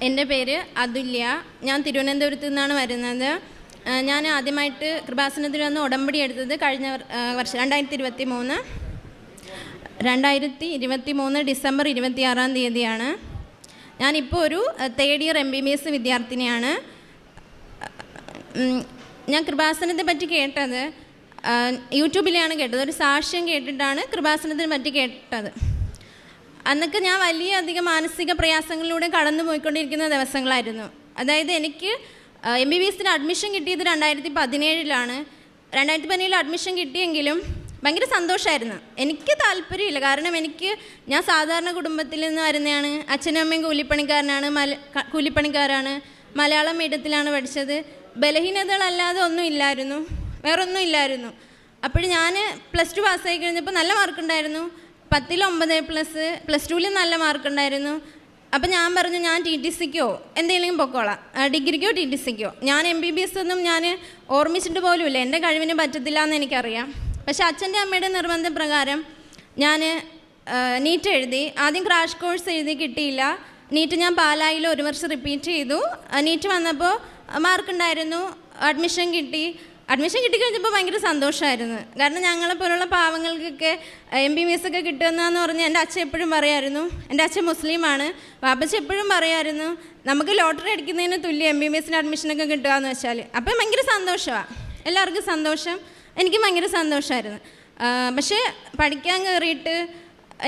എൻ്റെ പേര് അതുല്യ. ഞാൻ തിരുവനന്തപുരത്ത് നിന്നാണ് വരുന്നത്. ഞാൻ ആദ്യമായിട്ട് കൃപാസനത്തിൽ വന്ന് ഉടമ്പടി എടുത്തത് കഴിഞ്ഞ വർഷം 2023 ഡിസംബർ 26 ഞാനിപ്പോൾ ഒരു തേർഡ് ഇയർ MBBS വിദ്യാർത്ഥിനിയാണ്. ഞാൻ കൃപാസനത്തെ പറ്റി കേട്ടത് യൂട്യൂബിലാണ് കേട്ടത്. ഒരു സാക്ഷ്യം കേട്ടിട്ടാണ് കൃപാസനത്തിനെ പറ്റി കേട്ടത്. അന്നൊക്കെ ഞാൻ വലിയധികം മാനസിക പ്രയാസങ്ങളിലൂടെ കടന്നു പോയിക്കൊണ്ടിരിക്കുന്ന ദിവസങ്ങളായിരുന്നു. അതായത് എനിക്ക് MBBSന് അഡ്മിഷൻ കിട്ടിയത് 2017 2017 അഡ്മിഷൻ കിട്ടിയെങ്കിലും ഭയങ്കര സന്തോഷമായിരുന്നു. എനിക്ക് താല്പര്യമില്ല, കാരണം ഞാൻ സാധാരണ കുടുംബത്തിൽ നിന്ന് വരുന്നതാണ്. അച്ഛനും അമ്മയും കൂലിപ്പണിക്കാരാണ്. മലയാളം മീഡിയത്തിലാണ് പഠിച്ചത്. ബലഹീനതകളല്ലാതെ ഒന്നുമില്ലായിരുന്നു, വേറൊന്നും ഇല്ലായിരുന്നു. അപ്പോൾ ഞാൻ +2 പാസ്സായി കഴിഞ്ഞപ്പോൾ നല്ല മാർക്കുണ്ടായിരുന്നു. 10ൽ 9+, +2ൽ നല്ല മാർക്കുണ്ടായിരുന്നു. അപ്പം ഞാൻ പറഞ്ഞു, ഞാൻ TTCക്കോ എന്തെങ്കിലും പൊക്കോളാം, ഡിഗ്രിക്കോ TTCക്കോ. ഞാൻ MBBS ഒന്നും ഞാൻ ഓർമ്മിച്ചിട്ട് പോലുമില്ല. എൻ്റെ കഴിവിന് പറ്റത്തില്ല എന്ന് എനിക്കറിയാം. പക്ഷേ അച്ഛൻ്റെ അമ്മയുടെ നിർബന്ധപ്രകാരം ഞാൻ നീറ്റ് എഴുതി. ആദ്യം ക്രാഷ് കോഴ്സ് എഴുതി, കിട്ടിയില്ല. നീറ്റ് ഞാൻ പാലായിൽ 1 വർഷം റിപ്പീറ്റ് ചെയ്തു. നീറ്റ് വന്നപ്പോൾ മാർക്കുണ്ടായിരുന്നു, അഡ്മിഷൻ കിട്ടിക്കഴിഞ്ഞപ്പോൾ ഭയങ്കര സന്തോഷമായിരുന്നു. കാരണം ഞങ്ങളെപ്പോലുള്ള പാവങ്ങൾക്കൊക്കെ MBBS ഒക്കെ കിട്ടുന്നതെന്ന് പറഞ്ഞ് എൻ്റെ അച്ഛൻ എപ്പോഴും പറയായിരുന്നു. എൻ്റെ അച്ഛൻ മുസ്ലിമാണ്. വാപ്പച്ചി എപ്പോഴും പറയായിരുന്നു, നമുക്ക് ലോട്ടറി അടിക്കുന്നതിന് തുല്യം MBBSന് അഡ്മിഷനൊക്കെ കിട്ടുകയെന്ന് വെച്ചാൽ. അപ്പം ഭയങ്കര സന്തോഷമാണ്, എല്ലാവർക്കും സന്തോഷം. എനിക്ക് ഭയങ്കര സന്തോഷമായിരുന്നു. പക്ഷേ പഠിക്കാൻ കയറിയിട്ട്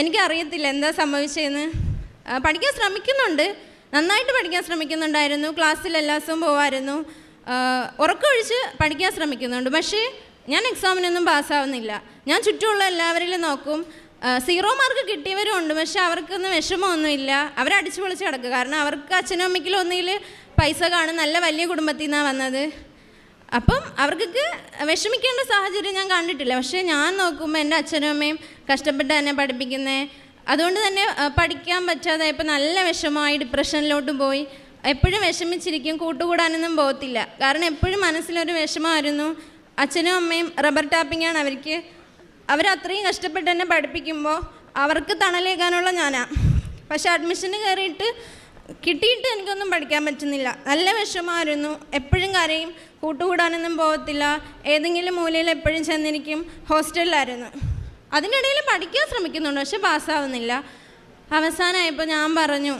എനിക്കറിയത്തില്ല എന്താ സംഭവിച്ചതെന്ന്. പഠിക്കാൻ ശ്രമിക്കുന്നുണ്ട്, നന്നായിട്ട് പഠിക്കാൻ ശ്രമിക്കുന്നുണ്ടായിരുന്നു. ക്ലാസ്സിൽ എല്ലാ ദിവസവും പോകാമായിരുന്നു. ഉറക്കമൊഴിച്ച് പഠിക്കാൻ ശ്രമിക്കുന്നുണ്ട്. പക്ഷേ ഞാൻ എക്സാമിനൊന്നും പാസ്സാവുന്നില്ല. ഞാൻ ചുറ്റുമുള്ള എല്ലാവരിലും നോക്കും, 0 മാർക്ക് കിട്ടിയവരും ഉണ്ട്. പക്ഷെ അവർക്കൊന്നും വിഷമമൊന്നുമില്ല, അവരടിച്ചു പൊളിച്ച് കിടക്കുക. കാരണം അവർക്ക് അച്ഛനും അമ്മയ്ക്കും ഒന്നിൽ പൈസ കാണും, നല്ല വലിയ കുടുംബത്തിൽ നിന്നാണ് വന്നത്. അപ്പം അവർക്കൊക്കെ വിഷമിക്കേണ്ട സാഹചര്യം ഞാൻ കണ്ടിട്ടില്ല. പക്ഷേ ഞാൻ നോക്കുമ്പോൾ എൻ്റെ അച്ഛനും അമ്മയും കഷ്ടപ്പെട്ട് തന്നെ പഠിപ്പിക്കുന്നത്. അതുകൊണ്ട് തന്നെ പഠിക്കാൻ പറ്റാതെ ഇപ്പോൾ നല്ല വിഷമമായി, ഡിപ്രഷനിലോട്ട് പോയി. എപ്പോഴും വിഷമിച്ചിരിക്കും, കൂട്ടുകൂടാനൊന്നും പോകത്തില്ല. കാരണം എപ്പോഴും മനസ്സിലൊരു വിഷമമായിരുന്നു. അച്ഛനും അമ്മയും റബ്ബർ ടാപ്പിങ്ങാണ് അവർക്ക്. അവരത്രയും കഷ്ടപ്പെട്ട് തന്നെ പഠിപ്പിക്കുമ്പോൾ അവർക്ക് തണലേക്കാനുള്ള ഞാനാണ്. പക്ഷെ അഡ്മിഷന് കയറിയിട്ട് കിട്ടിയിട്ട് എനിക്കൊന്നും പഠിക്കാൻ പറ്റുന്നില്ല. നല്ല വിഷമമായിരുന്നു. എപ്പോഴും കരയും, കൂട്ടുകൂടാനൊന്നും പോകത്തില്ല, ഏതെങ്കിലും മൂലയിൽ എപ്പോഴും ചെന്നിരിക്കും. ഹോസ്റ്റലിലായിരുന്നു. അതിനിടയിൽ പഠിക്കാൻ ശ്രമിക്കുന്നുണ്ട്, പക്ഷെ പാസ്സാവുന്നില്ല. അവസാനമായപ്പോൾ ഞാൻ പറഞ്ഞു,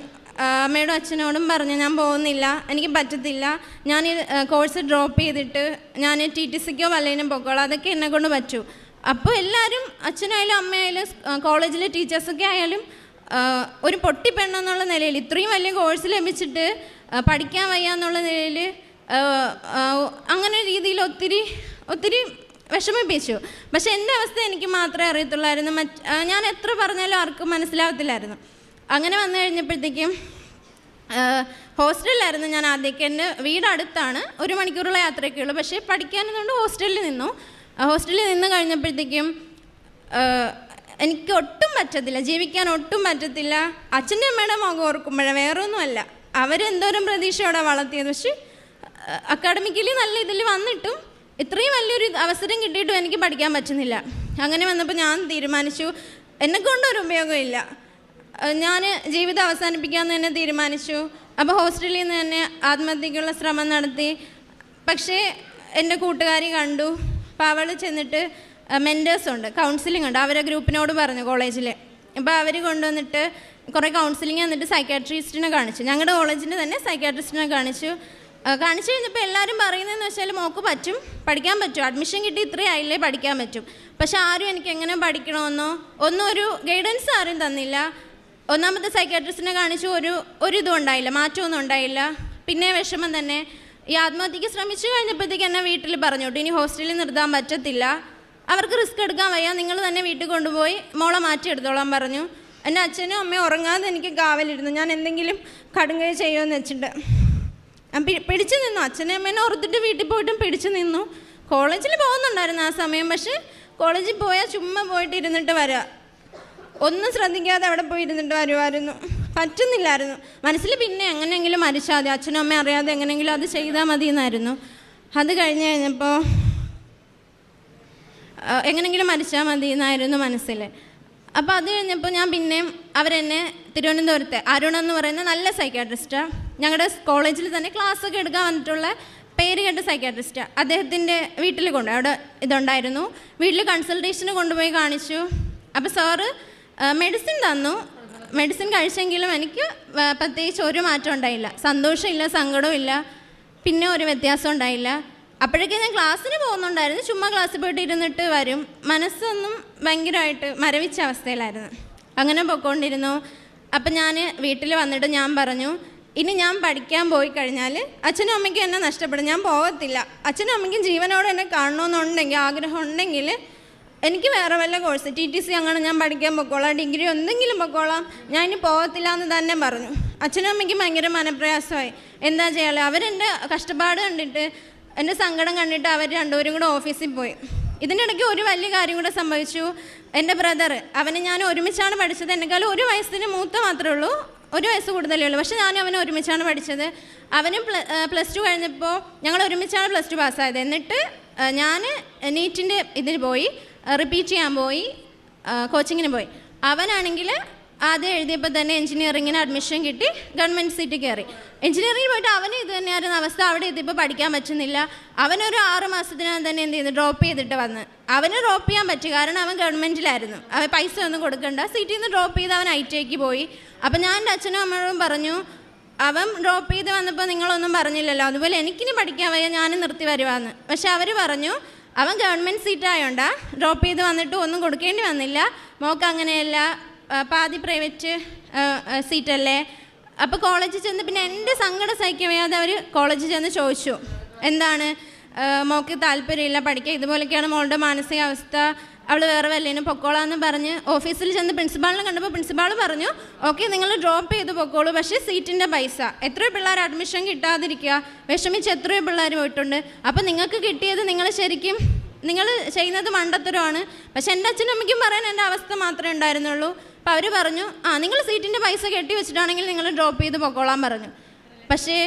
അമ്മയോടും അച്ഛനോടും പറഞ്ഞു, ഞാൻ പോകുന്നില്ല, എനിക്ക് പറ്റത്തില്ല, ഞാൻ ഈ കോഴ്സ് ഡ്രോപ്പ് ചെയ്തിട്ട് ഞാൻ TTCക്കോ വല്ലതിനും പൊക്കോളാം, അതൊക്കെ എന്നെക്കൊണ്ട് പറ്റൂ. അപ്പോൾ എല്ലാവരും, അച്ഛനായാലും അമ്മയായാലും കോളേജിലെ ടീച്ചേഴ്സൊക്കെ ആയാലും ഒരു പൊട്ടിപ്പെണ്ണെന്നുള്ള നിലയിൽ, ഇത്രയും വലിയ കോഴ്സ് ലഭിച്ചിട്ട് പഠിക്കാൻ വയ്യ എന്നുള്ള നിലയിൽ അങ്ങനെ രീതിയിൽ ഒത്തിരി വിഷമിപ്പിച്ചു. പക്ഷെ എൻ്റെ അവസ്ഥ എനിക്ക് മാത്രമേ അറിയത്തുള്ളായിരുന്നു. ഞാൻ എത്ര പറഞ്ഞാലും ആർക്കും മനസ്സിലാകത്തില്ലായിരുന്നു. അങ്ങനെ വന്നു കഴിഞ്ഞപ്പോഴത്തേക്കും ഹോസ്റ്റലിലായിരുന്നു ഞാൻ ആദ്യമൊക്കെ. എൻ്റെ വീട് അടുത്താണ്, 1 മണിക്കൂറുള്ള യാത്രയൊക്കെ ഉള്ളൂ. പക്ഷേ പഠിക്കാനെന്നുകൊണ്ട് ഹോസ്റ്റലിൽ നിന്ന് കഴിഞ്ഞപ്പോഴത്തേക്കും എനിക്ക് ഒട്ടും പറ്റത്തില്ല, ജീവിക്കാൻ ഒട്ടും പറ്റത്തില്ല. അച്ഛൻ്റെ അമ്മയുടെ മുഖം ഓർക്കുമ്പോഴേ, വേറൊന്നുമല്ല, അവരെന്തോരം പ്രതീക്ഷയോടെ വളർത്തിയത്. പക്ഷേ അക്കാഡമിക്കലി നല്ല ഇതിൽ വന്നിട്ടും ഇത്രയും വലിയൊരു അവസരം കിട്ടിയിട്ടും എനിക്ക് പഠിക്കാൻ പറ്റുന്നില്ല. അങ്ങനെ വന്നപ്പോൾ ഞാൻ തീരുമാനിച്ചു, എന്നെക്കൊണ്ടൊരു ഉപയോഗമില്ല, ഞാൻ ജീവിതം അവസാനിപ്പിക്കാമെന്ന് തന്നെ തീരുമാനിച്ചു. അപ്പോൾ ഹോസ്റ്റലിൽ നിന്ന് തന്നെ ആത്മഹത്യക്കുള്ള ശ്രമം നടത്തി. പക്ഷേ എൻ്റെ കൂട്ടുകാരി കണ്ടു. അപ്പോൾ അവൾ ചെന്നിട്ട് മെൻറ്റേഴ്സുണ്ട്, കൗൺസിലിംഗ് ഉണ്ട്, അവരെ ഗ്രൂപ്പിനോട് പറഞ്ഞു കോളേജിൽ. അപ്പോൾ അവർ കൊണ്ടുവന്നിട്ട് കുറേ കൗൺസിലിംഗ് എന്നിട്ട് സൈക്കാട്രിസ്റ്റിനെ കാണിച്ചു. ഞങ്ങളുടെ കോളേജിൻ്റെ തന്നെ സൈക്കാട്രിസ്റ്റിനെ കാണിച്ചു കഴിഞ്ഞപ്പോൾ എല്ലാവരും പറയുന്നതെന്ന് വെച്ചാൽ, മോൾക്ക് പറ്റും, പഠിക്കാൻ പറ്റും, അഡ്മിഷൻ കിട്ടി ഇത്രയും ആയില്ലേ, പഠിക്കാൻ പറ്റും. പക്ഷെ ആരും എനിക്ക് എങ്ങനെ പഠിക്കണമെന്നോ ഒന്നും ഒരു ഗൈഡൻസ് ആരും തന്നില്ല. ഒന്നാമത്തെ സൈക്കാട്രിസ്റ്റിനെ കാണിച്ചു, ഒരു ഇതും ഉണ്ടായില്ല, മാറ്റമൊന്നും ഉണ്ടായില്ല. പിന്നെ വിഷമം തന്നെ. ഈ ആത്മഹത്യക്ക് ശ്രമിച്ചു കഴിഞ്ഞപ്പോഴത്തേക്ക് എന്നെ വീട്ടിൽ പറഞ്ഞു വിട്ടു, ഇനി ഹോസ്റ്റലിൽ നിർത്താൻ പറ്റത്തില്ല, അവർക്ക് റിസ്ക് എടുക്കാൻ വയ്യ, നിങ്ങൾ തന്നെ വീട്ടിൽ കൊണ്ടുപോയി മോളെ മാറ്റിയെടുത്തോളാൻ പറഞ്ഞു. എൻ്റെ അച്ഛനും അമ്മയും ഉറങ്ങാതെ എനിക്ക് കാവലിരുന്നു, ഞാൻ എന്തെങ്കിലും കടുങ്കൈ ചെയ്യുമെന്ന് വെച്ചിട്ട്. പിടിച്ചു നിന്നു. അച്ഛനും അമ്മേനെ ഓർത്തിട്ട് വീട്ടിൽ പോയിട്ടും പിടിച്ചു നിന്നു. കോളേജിൽ പോകുന്നുണ്ടായിരുന്നു ആ സമയം. പക്ഷേ കോളേജിൽ പോയാൽ ചുമ്മാ പോയിട്ട് ഇരുന്നിട്ട് വരാം, ഒന്നും ശ്രദ്ധിക്കാതെ അവിടെ പോയി ഇരുന്നിട്ട് വരുമായിരുന്നു. പറ്റുന്നില്ലായിരുന്നു. മനസ്സിൽ പിന്നെ എങ്ങനെയെങ്കിലും മരിച്ചാൽ മതി, അച്ഛനും അമ്മയും അറിയാതെ എങ്ങനെയെങ്കിലും അത് ചെയ്താൽ മതി എന്നായിരുന്നു. അത് കഴിഞ്ഞപ്പോൾ എങ്ങനെയെങ്കിലും മരിച്ചാൽ മതി എന്നായിരുന്നു മനസ്സിൽ. അപ്പോൾ അത് കഴിഞ്ഞപ്പോൾ ഞാൻ പിന്നെയും അവരെന്നെ തിരുവനന്തപുരത്തെ അരുൺ എന്ന് പറയുന്ന നല്ല സൈക്യാട്രിസ്റ്റാണ്. ഞങ്ങളുടെ കോളേജിൽ തന്നെ ക്ലാസ്സൊക്കെ എടുക്കാൻ വന്നിട്ടുള്ള പേര് കേട്ട സൈക്യാട്രിസ്റ്റാണ്. അദ്ദേഹത്തിൻ്റെ വീട്ടിൽ അവിടെ ഇതുണ്ടായിരുന്നു. വീട്ടിൽ കൺസൾട്ടേഷന് കൊണ്ടുപോയി കാണിച്ചു. അപ്പോൾ സാറ് മെഡിസിൻ തന്നു. മെഡിസിൻ കഴിച്ചെങ്കിലും എനിക്ക് പ്രത്യേകിച്ച് ഒരു മാറ്റം ഉണ്ടായില്ല. സന്തോഷമില്ല, സങ്കടമില്ല, പിന്നെ ഒരു വ്യത്യാസം ഉണ്ടായില്ല. അപ്പോഴേക്കും ഞാൻ ക്ലാസ്സിന് പോകുന്നുണ്ടായിരുന്നു. ചുമ്മാ ക്ലാസ്സിൽ പോയിട്ട് ഇരുന്നിട്ട് വരും. മനസ്സൊന്നും ഭയങ്കരമായിട്ട് മരവിച്ച അവസ്ഥയിലായിരുന്നു. അങ്ങനെ പോയിക്കൊണ്ടിരുന്നു. അപ്പം ഞാൻ വീട്ടിൽ വന്നിട്ട് ഞാൻ പറഞ്ഞു, ഇനി ഞാൻ പഠിക്കാൻ പോയി കഴിഞ്ഞാൽ അച്ഛനും അമ്മയ്ക്കും എന്നെ നഷ്ടപ്പെടും, ഞാൻ പോകത്തില്ല. അച്ഛനും അമ്മയ്ക്കും ജീവനോടെ എന്നെ കാണണമെന്നുണ്ടെങ്കിൽ, ആഗ്രഹം ഉണ്ടെങ്കിൽ എനിക്ക് വേറെ വല്ല കോഴ്സ് TTC അങ്ങനെ ഞാൻ പഠിക്കാൻ പൊക്കോളാം, ഡിഗ്രി എന്തെങ്കിലും പൊക്കോളാം, ഞാൻ ഇനി പോകത്തില്ല എന്ന് തന്നെ പറഞ്ഞു. അച്ഛനും അമ്മയ്ക്കും ഭയങ്കര മനപ്രയാസമായി. എന്താ ചെയ്യാതെ, അവരെൻ്റെ കഷ്ടപ്പാട് കണ്ടിട്ട്, എൻ്റെ സങ്കടം കണ്ടിട്ട് അവർ രണ്ടുപേരും കൂടെ ഓഫീസിൽ പോയി. ഇതിനിടയ്ക്ക് ഒരു വലിയ കാര്യം കൂടെ സംഭവിച്ചു. എൻ്റെ ബ്രദർ, അവനെ ഞാൻ ഒരുമിച്ചാണ് പഠിച്ചത്. എന്നെക്കാളും ഒരു വയസ്സിന് മൂത്ത മാത്രമേ ഉള്ളൂ, ഒരു വയസ്സ് കൂടുതലേ ഉള്ളൂ. പക്ഷേ ഞാൻ അവനെ ഒരുമിച്ചാണ് പഠിച്ചത്. അവനും +2 കഴിഞ്ഞപ്പോൾ ഞങ്ങൾ ഒരുമിച്ചാണ് +2 പാസ്സായത്. എന്നിട്ട് ഞാൻ നീറ്റിൻ്റെ ഇതിന് പോയി, റിപ്പീറ്റ് ചെയ്യാൻ പോയി, കോച്ചിങ്ങിന് പോയി. അവനാണെങ്കിൽ ആദ്യം എഴുതിയപ്പോൾ തന്നെ എഞ്ചിനീയറിങ്ങിന് അഡ്മിഷൻ കിട്ടി, ഗവൺമെൻറ് സീറ്റ് കയറി. എഞ്ചിനീയറിംഗിൽ പോയിട്ട് അവന് ഇത് തന്നെയായിരുന്നു അവസ്ഥ. അവിടെ എത്തിയപ്പോൾ പഠിക്കാൻ പറ്റുന്നില്ല. അവനൊരു 6 മാസത്തിനകം തന്നെ എന്ത് ചെയ്തു, ഡ്രോപ്പ് ചെയ്തിട്ട് വന്ന്. അവന് ഡ്രോപ്പ് ചെയ്യാൻ പറ്റി, കാരണം അവൻ ഗവൺമെൻറ്റിലായിരുന്നു. അവൻ പൈസ ഒന്നും കൊടുക്കണ്ട, സീറ്റിൽ നിന്ന് ഡ്രോപ്പ് ചെയ്ത് അവൻ ITIക്ക് പോയി. അപ്പം ഞാൻ എൻ്റെ അച്ഛനും അമ്മയോടും പറഞ്ഞു, അവൻ ഡ്രോപ്പ് ചെയ്ത് വന്നപ്പോൾ നിങ്ങളൊന്നും പറഞ്ഞില്ലല്ലോ, അതുപോലെ എനിക്കിനി പഠിക്കാൻ വയ്യ, ഞാനും നിർത്തി വരുവാന്ന്. പക്ഷെ അവർ പറഞ്ഞു, അവൻ ഗവൺമെൻറ് സീറ്റായോണ്ടാ ഡ്രോപ്പ് ചെയ്ത് വന്നിട്ട് ഒന്നും കൊടുക്കേണ്ടി വന്നില്ല, മോക്ക് അങ്ങനെയല്ല, പാതി പ്രൈവറ്റ് സീറ്റല്ലേ. അപ്പോൾ കോളേജിൽ ചെന്ന് പിന്നെ എൻ്റെ സങ്കടം സഹിക്കാൻ വയ്യാതെ അവർ കോളേജിൽ ചെന്ന് ചോദിച്ചു, എന്താണ് മോക്ക് താല്പര്യമില്ല പഠിക്കുക, ഇതുപോലൊക്കെയാണ് മോളുടെ മാനസികാവസ്ഥ, അവൾ വേറെ വല്ലേനും പൊക്കോളാന്ന് പറഞ്ഞ് ഓഫീസിൽ ചെന്ന് പ്രിൻസിപ്പാളിനെ കണ്ടപ്പോൾ പ്രിൻസിപ്പാൾ പറഞ്ഞു, ഓക്കെ നിങ്ങൾ ഡ്രോപ്പ് ചെയ്ത് പൊക്കോളൂ, പക്ഷേ സീറ്റിൻ്റെ പൈസ, എത്രയോ പിള്ളേർ അഡ്മിഷൻ കിട്ടാതിരിക്കുക, വിഷമിച്ച് എത്രയോ പിള്ളേർ പോയിട്ടുണ്ട്. അപ്പോൾ നിങ്ങൾക്ക് കിട്ടിയത് നിങ്ങൾ ശരിക്കും നിങ്ങൾ ചെയ്യുന്നത് മണ്ടത്തരമാണ്. പക്ഷെ എൻ്റെ അച്ഛനും അമ്മയ്ക്കും പറയാൻ എൻ്റെ അവസ്ഥ മാത്രമേ ഉണ്ടായിരുന്നുള്ളൂ. അപ്പോൾ അവർ പറഞ്ഞു, നിങ്ങൾ സീറ്റിൻ്റെ പൈസ കെട്ടി വെച്ചിട്ടാണെങ്കിൽ നിങ്ങൾ ഡ്രോപ്പ് ചെയ്ത് പൊക്കോളാൻ പറഞ്ഞു. പക്ഷേ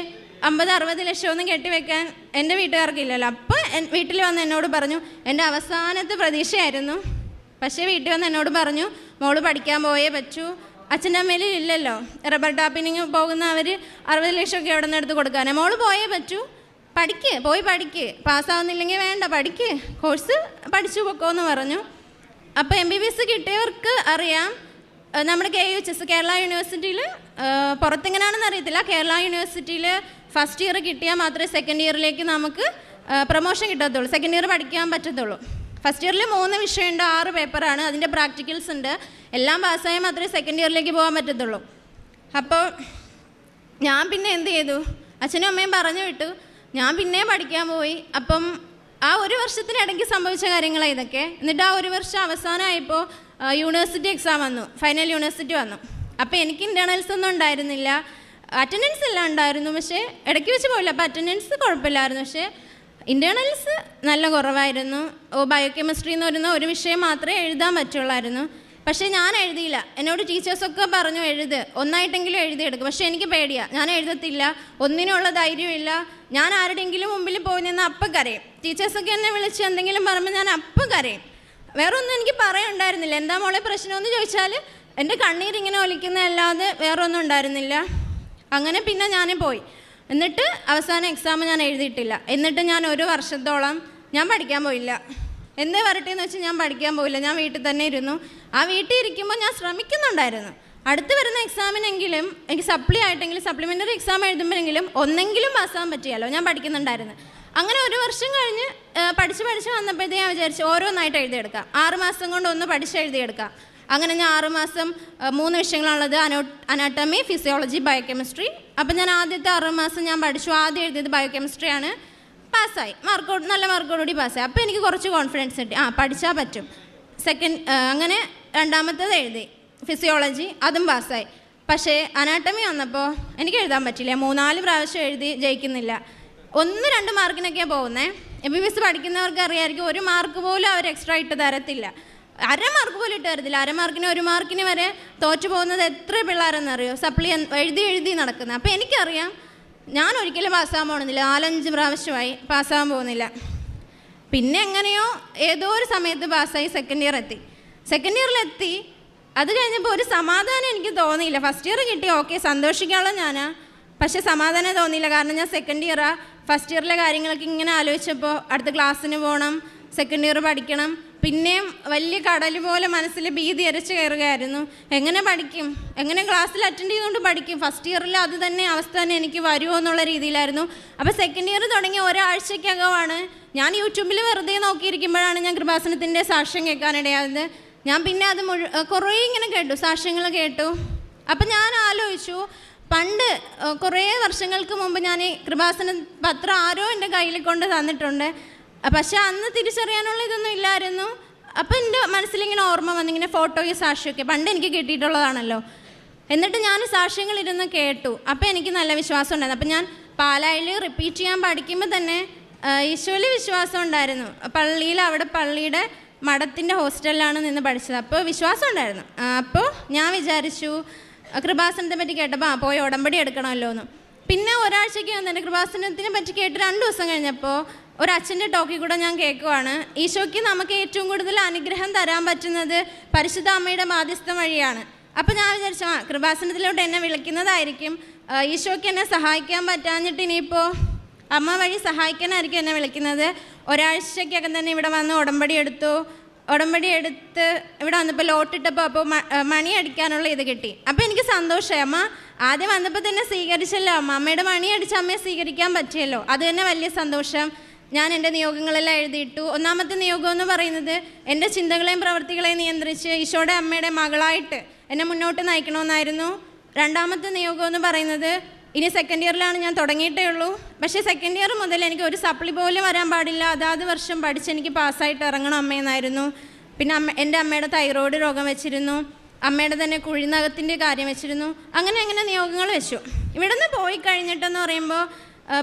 50-60 ലക്ഷമൊന്നും കെട്ടിവെക്കാൻ എൻ്റെ വീട്ടുകാർക്കില്ലല്ലോ. അപ്പോൾ വീട്ടിൽ വന്ന് എന്നോട് പറഞ്ഞു, എൻ്റെ അവസാനത്തെ പ്രതീക്ഷയായിരുന്നു. പക്ഷേ വീട്ടിൽ വന്ന് എന്നോട് പറഞ്ഞു, മോള് പഠിക്കാൻ പോയേ പറ്റൂ, അച്ഛൻ്റെ അമ്മയിൽ ഇല്ലല്ലോ, റബ്ബർ ടാപ്പിനിങ് പോകുന്ന അവർ 60 ലക്ഷമൊക്കെ എവിടെ നിന്ന് എടുത്ത് കൊടുക്കാനേ, മോള് പോയേ പറ്റൂ, പോയി പഠിക്ക്, പാസ്സാവുന്നില്ലെങ്കിൽ വേണ്ട, പഠിക്ക്, കോഴ്സ് പഠിച്ചു പൊക്കോന്ന് പറഞ്ഞു. അപ്പോൾ MBBS കിട്ടിയവർക്ക് അറിയാം, നമ്മുടെ KUHS കേരള യൂണിവേഴ്സിറ്റിയിൽ, പുറത്തെങ്ങനെയാണെന്ന് അറിയത്തില്ല, കേരള യൂണിവേഴ്സിറ്റിയിൽ ഫസ്റ്റ് ഇയർ കിട്ടിയാൽ മാത്രമേ സെക്കൻഡ് ഇയറിലേക്ക് നമുക്ക് പ്രൊമോഷൻ കിട്ടത്തുള്ളൂ, സെക്കൻഡ് ഇയർ പഠിക്കാൻ പറ്റത്തുള്ളൂ. ഫസ്റ്റ് ഇയറിൽ 3 വിഷയമുണ്ട്, 6 പേപ്പറാണ്, അതിൻ്റെ പ്രാക്ടിക്കൽസ് ഉണ്ട്, എല്ലാം പാസ്സായാൽ മാത്രമേ സെക്കൻഡ് ഇയറിലേക്ക് പോകാൻ പറ്റത്തുള്ളൂ. അപ്പോൾ ഞാൻ പിന്നെ എന്ത് ചെയ്തു, അച്ഛനും അമ്മയും പറഞ്ഞു വിട്ടു, ഞാൻ പിന്നെ പഠിക്കാൻ പോയി. അപ്പം ആ ഒരു വർഷത്തിനിടയ്ക്ക് സംഭവിച്ച കാര്യങ്ങളാണ് ഇതൊക്കെ. എന്നിട്ട് ആ ഒരു വർഷം അവസാനമായപ്പോൾ യൂണിവേഴ്സിറ്റി എക്സാം വന്നു, ഫൈനൽ യൂണിവേഴ്സിറ്റി വന്നു. അപ്പോൾ എനിക്ക് ഇൻറ്റേർണൽസ് ഒന്നും ഉണ്ടായിരുന്നില്ല, അറ്റൻഡൻസ് എല്ലാം ഉണ്ടായിരുന്നു, പക്ഷേ ഇടയ്ക്ക് വെച്ച് പോയില്ല. അപ്പോൾ അറ്റൻഡൻസ് കുഴപ്പമില്ലായിരുന്നു, പക്ഷേ ഇൻറ്റേർണൽസ് നല്ല കുറവായിരുന്നു. ബയോകെമിസ്ട്രി എന്ന് പറയുന്ന ഒരു വിഷയം മാത്രമേ എഴുതാൻ പറ്റുള്ളായിരുന്നു. പക്ഷേ ഞാൻ എഴുതിയില്ല. എന്നോട് ടീച്ചേഴ്സൊക്കെ പറഞ്ഞു, ഒന്നായിട്ടെങ്കിലും എഴുതിയെടുക്കും. പക്ഷേ എനിക്ക് പേടിയാണ്, ഞാൻ എഴുതത്തില്ല, ഒന്നിനുള്ള ധൈര്യമില്ല. ഞാൻ ആരുടെയെങ്കിലും മുമ്പിൽ പോയി നിന്ന് അപ്പം കരയും. ടീച്ചേഴ്സൊക്കെ എന്നെ വിളിച്ച് എന്തെങ്കിലും പറയുമ്പോൾ ഞാൻ അപ്പം കരയും. വേറെ ഒന്നും എനിക്ക് പറയാനുണ്ടായിരുന്നില്ല. എന്താ മോളെ പ്രശ്നമെന്ന് ചോദിച്ചാൽ എൻ്റെ കണ്ണീരിങ്ങനെ ഒലിക്കുന്നതല്ലാതെ വേറെ ഒന്നും ഉണ്ടായിരുന്നില്ല. അങ്ങനെ പിന്നെ ഞാൻ പോയി. എന്നിട്ട് അവസാന എക്സാം ഞാൻ എഴുതിയിട്ടില്ല. എന്നിട്ട് ഞാൻ 1 വർഷത്തോളം ഞാൻ പഠിക്കാൻ പോയില്ല. എന്തേ വരട്ടെ എന്ന് വെച്ചാൽ ഞാൻ പഠിക്കാൻ പോയില്ല, ഞാൻ വീട്ടിൽ തന്നെ ഇരുന്നു. ആ വീട്ടിൽ ഇരിക്കുമ്പോൾ ഞാൻ ശ്രമിക്കുന്നുണ്ടായിരുന്നു, അടുത്ത് വരുന്ന എക്സാമിനെങ്കിലും എനിക്ക് സപ്ലിമെൻ്ററി എക്സാം എഴുതുമ്പോഴെങ്കിലും ഒന്നെങ്കിലും പാസ്സാകാൻ പറ്റിയല്ലോ, ഞാൻ പഠിക്കുന്നുണ്ടായിരുന്നു. അങ്ങനെ 1 വർഷം കഴിഞ്ഞ് പഠിച്ച് വന്നപ്പോഴത്തേക്ക് ഞാൻ വിചാരിച്ചു ഓരോന്നായിട്ട് എഴുതിയെടുക്കാം, 6 മാസം കൊണ്ട് ഒന്ന് പഠിച്ച് എഴുതിയെടുക്കാം. അങ്ങനെ ഞാൻ 6 മാസം 3 വിഷയങ്ങളാണുള്ളത്, അനാട്ടമി, ഫിസിയോളജി, ബയോകെമിസ്ട്രി. അപ്പം ഞാൻ ആദ്യത്തെ 6 മാസം ഞാൻ പഠിച്ചു. ആദ്യം എഴുതിയത് ബയോകെമിസ്ട്രിയാണ്, പാസ്സായി, നല്ല മാർക്കോടുകൂടി പാസ്സായി. അപ്പോൾ എനിക്ക് കുറച്ച് കോൺഫിഡൻസ് കിട്ടി, പഠിച്ചാൽ പറ്റും. അങ്ങനെ രണ്ടാമത്തേത് എഴുതി ഫിസിയോളജി, അതും പാസ്സായി. പക്ഷേ അനാട്ടമി വന്നപ്പോൾ എനിക്ക് എഴുതാൻ പറ്റില്ല, 3-4 പ്രാവശ്യം എഴുതി ജയിക്കുന്നില്ല. 1-2 മാർക്കിനൊക്കെയാണ് പോകുന്നത്. MBBS പഠിക്കുന്നവർക്ക് അറിയാമായിരിക്കും, 1 മാർക്ക് പോലും അവർ എക്സ്ട്രാ ഇട്ട് തരത്തില്ല, 1/2 മാർക്ക് പോലും ഇട്ട് തരത്തില്ല. 1/2 മാർക്കിന് 1 മാർക്കിന് വരെ തോറ്റു പോകുന്നത് എത്ര പിള്ളേരെന്നറിയോ, സപ്ലി എഴുതി നടക്കുന്നത്. അപ്പോൾ എനിക്കറിയാം ഞാൻ ഒരിക്കലും പാസ്സാകാൻ പോകുന്നില്ല, 4-5 പ്രാവശ്യമായി പാസ്സാകാൻ പോകുന്നില്ല. പിന്നെ എങ്ങനെയോ ഏതോ ഒരു സമയത്ത് പാസ്സായി സെക്കൻഡ് ഇയറിലെത്തി. അത് കഴിഞ്ഞപ്പോൾ ഒരു സമാധാനം എനിക്ക് തോന്നിയില്ല. ഫസ്റ്റ് ഇയർ കിട്ടി, ഓക്കെ, സന്തോഷിക്കാനുള്ള ഞാനാ, പക്ഷേ സമാധാനം തോന്നിയില്ല. കാരണം ഞാൻ സെക്കൻഡ് ഇയറാണ്. ഫസ്റ്റ് ഇയറിലെ കാര്യങ്ങളൊക്കെ ഇങ്ങനെ ആലോചിച്ചപ്പോൾ അടുത്ത ക്ലാസ്സിന് പോകണം, സെക്കൻഡ് ഇയർ പഠിക്കണം, പിന്നെയും വലിയ കടൽ പോലെ മനസ്സിൽ ഭീതി അരച്ച് കയറുകയായിരുന്നു. എങ്ങനെ പഠിക്കും, എങ്ങനെ ക്ലാസ്സിൽ അറ്റൻഡ് ചെയ്തുകൊണ്ട് പഠിക്കും, ഫസ്റ്റ് ഇയറിൽ അത് തന്നെ അവസ്ഥ തന്നെ എനിക്ക് വരുമോ എന്നുള്ള രീതിയിലായിരുന്നു. അപ്പോൾ സെക്കൻഡ് ഇയർ തുടങ്ങിയ ഒരാഴ്ചക്കകമാണ് ഞാൻ യൂട്യൂബിൽ വെറുതെ നോക്കിയിരിക്കുമ്പോഴാണ് ഞാൻ കൃപാസനത്തിൻ്റെ സാക്ഷ്യം കേൾക്കാനിടയായത്. ഞാൻ പിന്നെ അത് കുറേ ഇങ്ങനെ കേട്ടു, സാക്ഷ്യങ്ങൾ കേട്ടു. അപ്പം ഞാൻ ആലോചിച്ചു, പണ്ട് കുറേ വർഷങ്ങൾക്ക് മുമ്പ് ഞാൻ ഈ കൃപാസന പത്രം ആരോ എൻ്റെ കയ്യിൽ കൊണ്ട് തന്നിട്ടുണ്ട്, പക്ഷെ അന്ന് തിരിച്ചറിയാനുള്ള ഇതൊന്നും ഇല്ലായിരുന്നു. അപ്പം എൻ്റെ മനസ്സിലിങ്ങനെ ഓർമ്മ വന്നിങ്ങനെ ഫോട്ടോയും സാക്ഷ്യമൊക്കെ പണ്ട് എനിക്ക് കിട്ടിയിട്ടുള്ളതാണല്ലോ. എന്നിട്ട് ഞാൻ സാക്ഷ്യങ്ങളിരുന്ന് കേട്ടു. അപ്പം എനിക്ക് നല്ല വിശ്വാസം ഉണ്ടായിരുന്നു. അപ്പം ഞാൻ പാലായിൽ റിപ്പീറ്റ് ചെയ്യാൻ പഠിക്കുമ്പോൾ തന്നെ ഈശോയിൽ വിശ്വാസം ഉണ്ടായിരുന്നു. പള്ളിയിൽ, അവിടെ പള്ളിയുടെ മഠത്തിൻ്റെ ഹോസ്റ്റലിലാണ് നിന്ന് പഠിച്ചത്. അപ്പോൾ വിശ്വാസം ഉണ്ടായിരുന്നു. അപ്പോൾ ഞാൻ വിചാരിച്ചു കൃപാസനത്തെ പറ്റി കേട്ടപ്പോൾ പോയി ഉടമ്പടി എടുക്കണമല്ലോ എന്ന്. പിന്നെ ഒരാഴ്ചയ്ക്ക് തന്നെ കൃപാസനത്തിനെ പറ്റി കേട്ട് 2 ദിവസം കഴിഞ്ഞപ്പോൾ ഒരച്ഛൻ്റെ ടോക്കിൽ കൂടെ ഞാൻ കേൾക്കുവാണ്, ഈശോയ്ക്ക് നമുക്ക് ഏറ്റവും കൂടുതൽ അനുഗ്രഹം തരാൻ പറ്റുന്നത് പരിശുദ്ധ അമ്മയുടെ മാധ്യസ്ഥം വഴിയാണ്. അപ്പോൾ ഞാൻ വിചാരിച്ചു കൃപാസനത്തിലോട്ട് എന്നെ വിളിക്കുന്നതായിരിക്കും, ഈശോയ്ക്ക് എന്നെ സഹായിക്കാൻ പറ്റാഞ്ഞിട്ട് ഇനിയിപ്പോൾ അമ്മ വഴി സഹായിക്കാനായിരിക്കും എന്നെ വിളിക്കുന്നത്. ഒരാഴ്ചയ്ക്കകം തന്നെ ഇവിടെ വന്ന് ഉടമ്പടി എടുത്ത് ഇവിടെ വന്നപ്പോൾ ലോട്ടിട്ടപ്പോൾ അപ്പോൾ മണി അടിക്കാനുള്ള ഇത് കിട്ടി. അപ്പോൾ എനിക്ക് സന്തോഷമായി. അമ്മ ആദ്യം വന്നപ്പോൾ തന്നെ സ്വീകരിച്ചല്ലോ, അമ്മയുടെ മണി അടിച്ച് അമ്മയെ സ്വീകരിക്കാൻ പറ്റിയല്ലോ, അത് തന്നെ വലിയ സന്തോഷം. ഞാൻ എൻ്റെ നിയോഗങ്ങളെല്ലാം എഴുതിയിട്ടു. ഒന്നാമത്തെ നിയോഗം എന്ന് പറയുന്നത് എൻ്റെ ചിന്തകളെയും പ്രവൃത്തികളെയും നിയന്ത്രിച്ച് ഈശോയുടെ അമ്മയുടെ മകളായിട്ട് എന്നെ മുന്നോട്ട് നയിക്കണമെന്നായിരുന്നു. രണ്ടാമത്തെ നിയോഗം എന്ന് പറയുന്നത് ഇനി സെക്കൻഡ് ഇയറിലാണ് ഞാൻ തുടങ്ങിയിട്ടേ ഉള്ളൂ, പക്ഷേ സെക്കൻഡ് ഇയർ മുതൽ എനിക്ക് ഒരു സപ്ലി പോലും വരാൻ പാടില്ല, അതാത് വർഷം പഠിച്ച് എനിക്ക് പാസ്സായിട്ട് ഇറങ്ങണം അമ്മയെന്നായിരുന്നു. പിന്നെ എൻ്റെ അമ്മയുടെ തൈറോയ്ഡ് രോഗം വെച്ചിരുന്നു, അമ്മയുടെ തന്നെ കുഴിനകത്തിൻ്റെ കാര്യം വെച്ചിരുന്നു. അങ്ങനെ നിയോഗങ്ങൾ വെച്ചു. ഇവിടെ നിന്ന് പോയി കഴിഞ്ഞിട്ടെന്ന് പറയുമ്പോൾ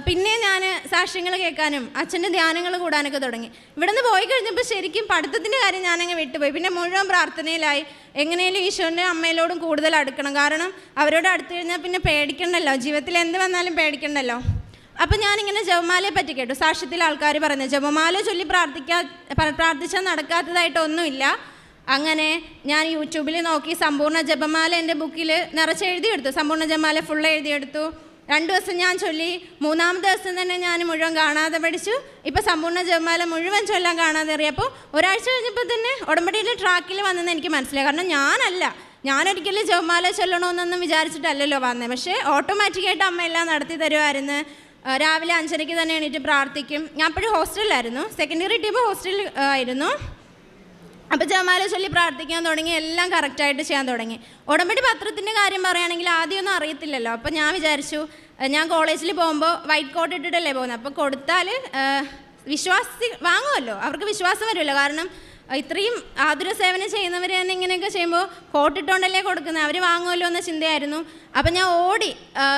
പിന്നെ ഞാൻ സാക്ഷ്യങ്ങൾ കേൾക്കാനും അച്ഛൻ്റെ ധ്യാനങ്ങൾ കൂടാനൊക്കെ തുടങ്ങി. ഇവിടെ നിന്ന് പോയി കഴിഞ്ഞപ്പോൾ ശരിക്കും പഠിത്തത്തിൻ്റെ കാര്യം ഞാനങ്ങ് വിട്ടുപോയി. പിന്നെ മുഴുവൻ പ്രാർത്ഥനയിലായി, എങ്ങനെയും ഈശോൻ്റെ അമ്മയിലോടും കൂടുതൽ അടുക്കണം. കാരണം അവരോട് അടുത്ത് കഴിഞ്ഞാൽ പിന്നെ പേടിക്കണ്ടല്ലോ, ജീവിതത്തിൽ എന്ത് വന്നാലും പേടിക്കണ്ടല്ലോ. അപ്പം ഞാനിങ്ങനെ ജപമാലയെ പറ്റി കേട്ടു. സാക്ഷ്യത്തിൽ ആൾക്കാർ പറയുന്നത് ജപമാല ചൊല്ലി പ്രാർത്ഥിച്ചാൽ നടക്കാത്തതായിട്ടൊന്നുമില്ല. അങ്ങനെ ഞാൻ യൂട്യൂബിൽ നോക്കി സമ്പൂർണ്ണ ജപമാല എൻ്റെ ബുക്കിൽ നിറച്ചെഴുതിയെടുത്തു. സമ്പൂർണ്ണ ജപമാല ഫുൾ എഴുതിയെടുത്തു. 2 ദിവസം ഞാൻ ചൊല്ലി. 3-ാമത്തെ ദിവസം തന്നെ ഞാൻ മുഴുവൻ കാണാതെ പഠിച്ചു. ഇപ്പോൾ സമ്പൂർണ്ണ ജപമാല മുഴുവൻ ചൊല്ലാൻ കാണാതെ അറിയപ്പോൾ ഒരാഴ്ച കഴിഞ്ഞപ്പോൾ തന്നെ ഉടമ്പടിയുടെ ട്രാക്കിൽ വന്നെന്ന് എനിക്ക് മനസ്സിലായി. കാരണം ഞാനൊരിക്കലും ജപമാല ചൊല്ലണമെന്നൊന്നും വിചാരിച്ചിട്ടല്ലല്ലോ വന്നത്, പക്ഷേ ഓട്ടോമാറ്റിക്കായിട്ട് അമ്മ എല്ലാം നടത്തി തരുമായിരുന്നു. രാവിലെ 5:30 തന്നെ എണീറ്റ് പ്രാർത്ഥിക്കും. ഞാൻ അപ്പോഴും ഹോസ്റ്റലിലായിരുന്നു, സെക്കൻഡ് ഇയർ കിട്ടിയപ്പോൾ ഹോസ്റ്റലിൽ ആയിരുന്നു. അപ്പോൾ ജപമാല ചൊല്ലി പ്രാർത്ഥിക്കാൻ തുടങ്ങി, എല്ലാം കറക്റ്റായിട്ട് ചെയ്യാൻ തുടങ്ങി. ഉടമ്പടി പത്രത്തിൻ്റെ കാര്യം പറയുകയാണെങ്കിൽ ആദ്യമൊന്നും അറിയത്തില്ലല്ലോ. അപ്പോൾ ഞാൻ വിചാരിച്ചു, ഞാൻ കോളേജിൽ പോകുമ്പോൾ വൈറ്റ് കോട്ട് ഇട്ടിട്ടല്ലേ പോകുന്നത്, അപ്പോൾ കൊടുത്താൽ വാങ്ങുമല്ലോ, അവർക്ക് വിശ്വാസം വരുമല്ലോ. കാരണം ഇത്രയും ആതുര സേവനം ചെയ്യുന്നവർ തന്നെ ഇങ്ങനെയൊക്കെ ചെയ്യുമ്പോൾ കോട്ടിട്ടുകൊണ്ടല്ലേ കൊടുക്കുന്നത്, അവർ വാങ്ങുമല്ലോ എന്ന ചിന്തയായിരുന്നു. അപ്പം ഞാൻ ഓടി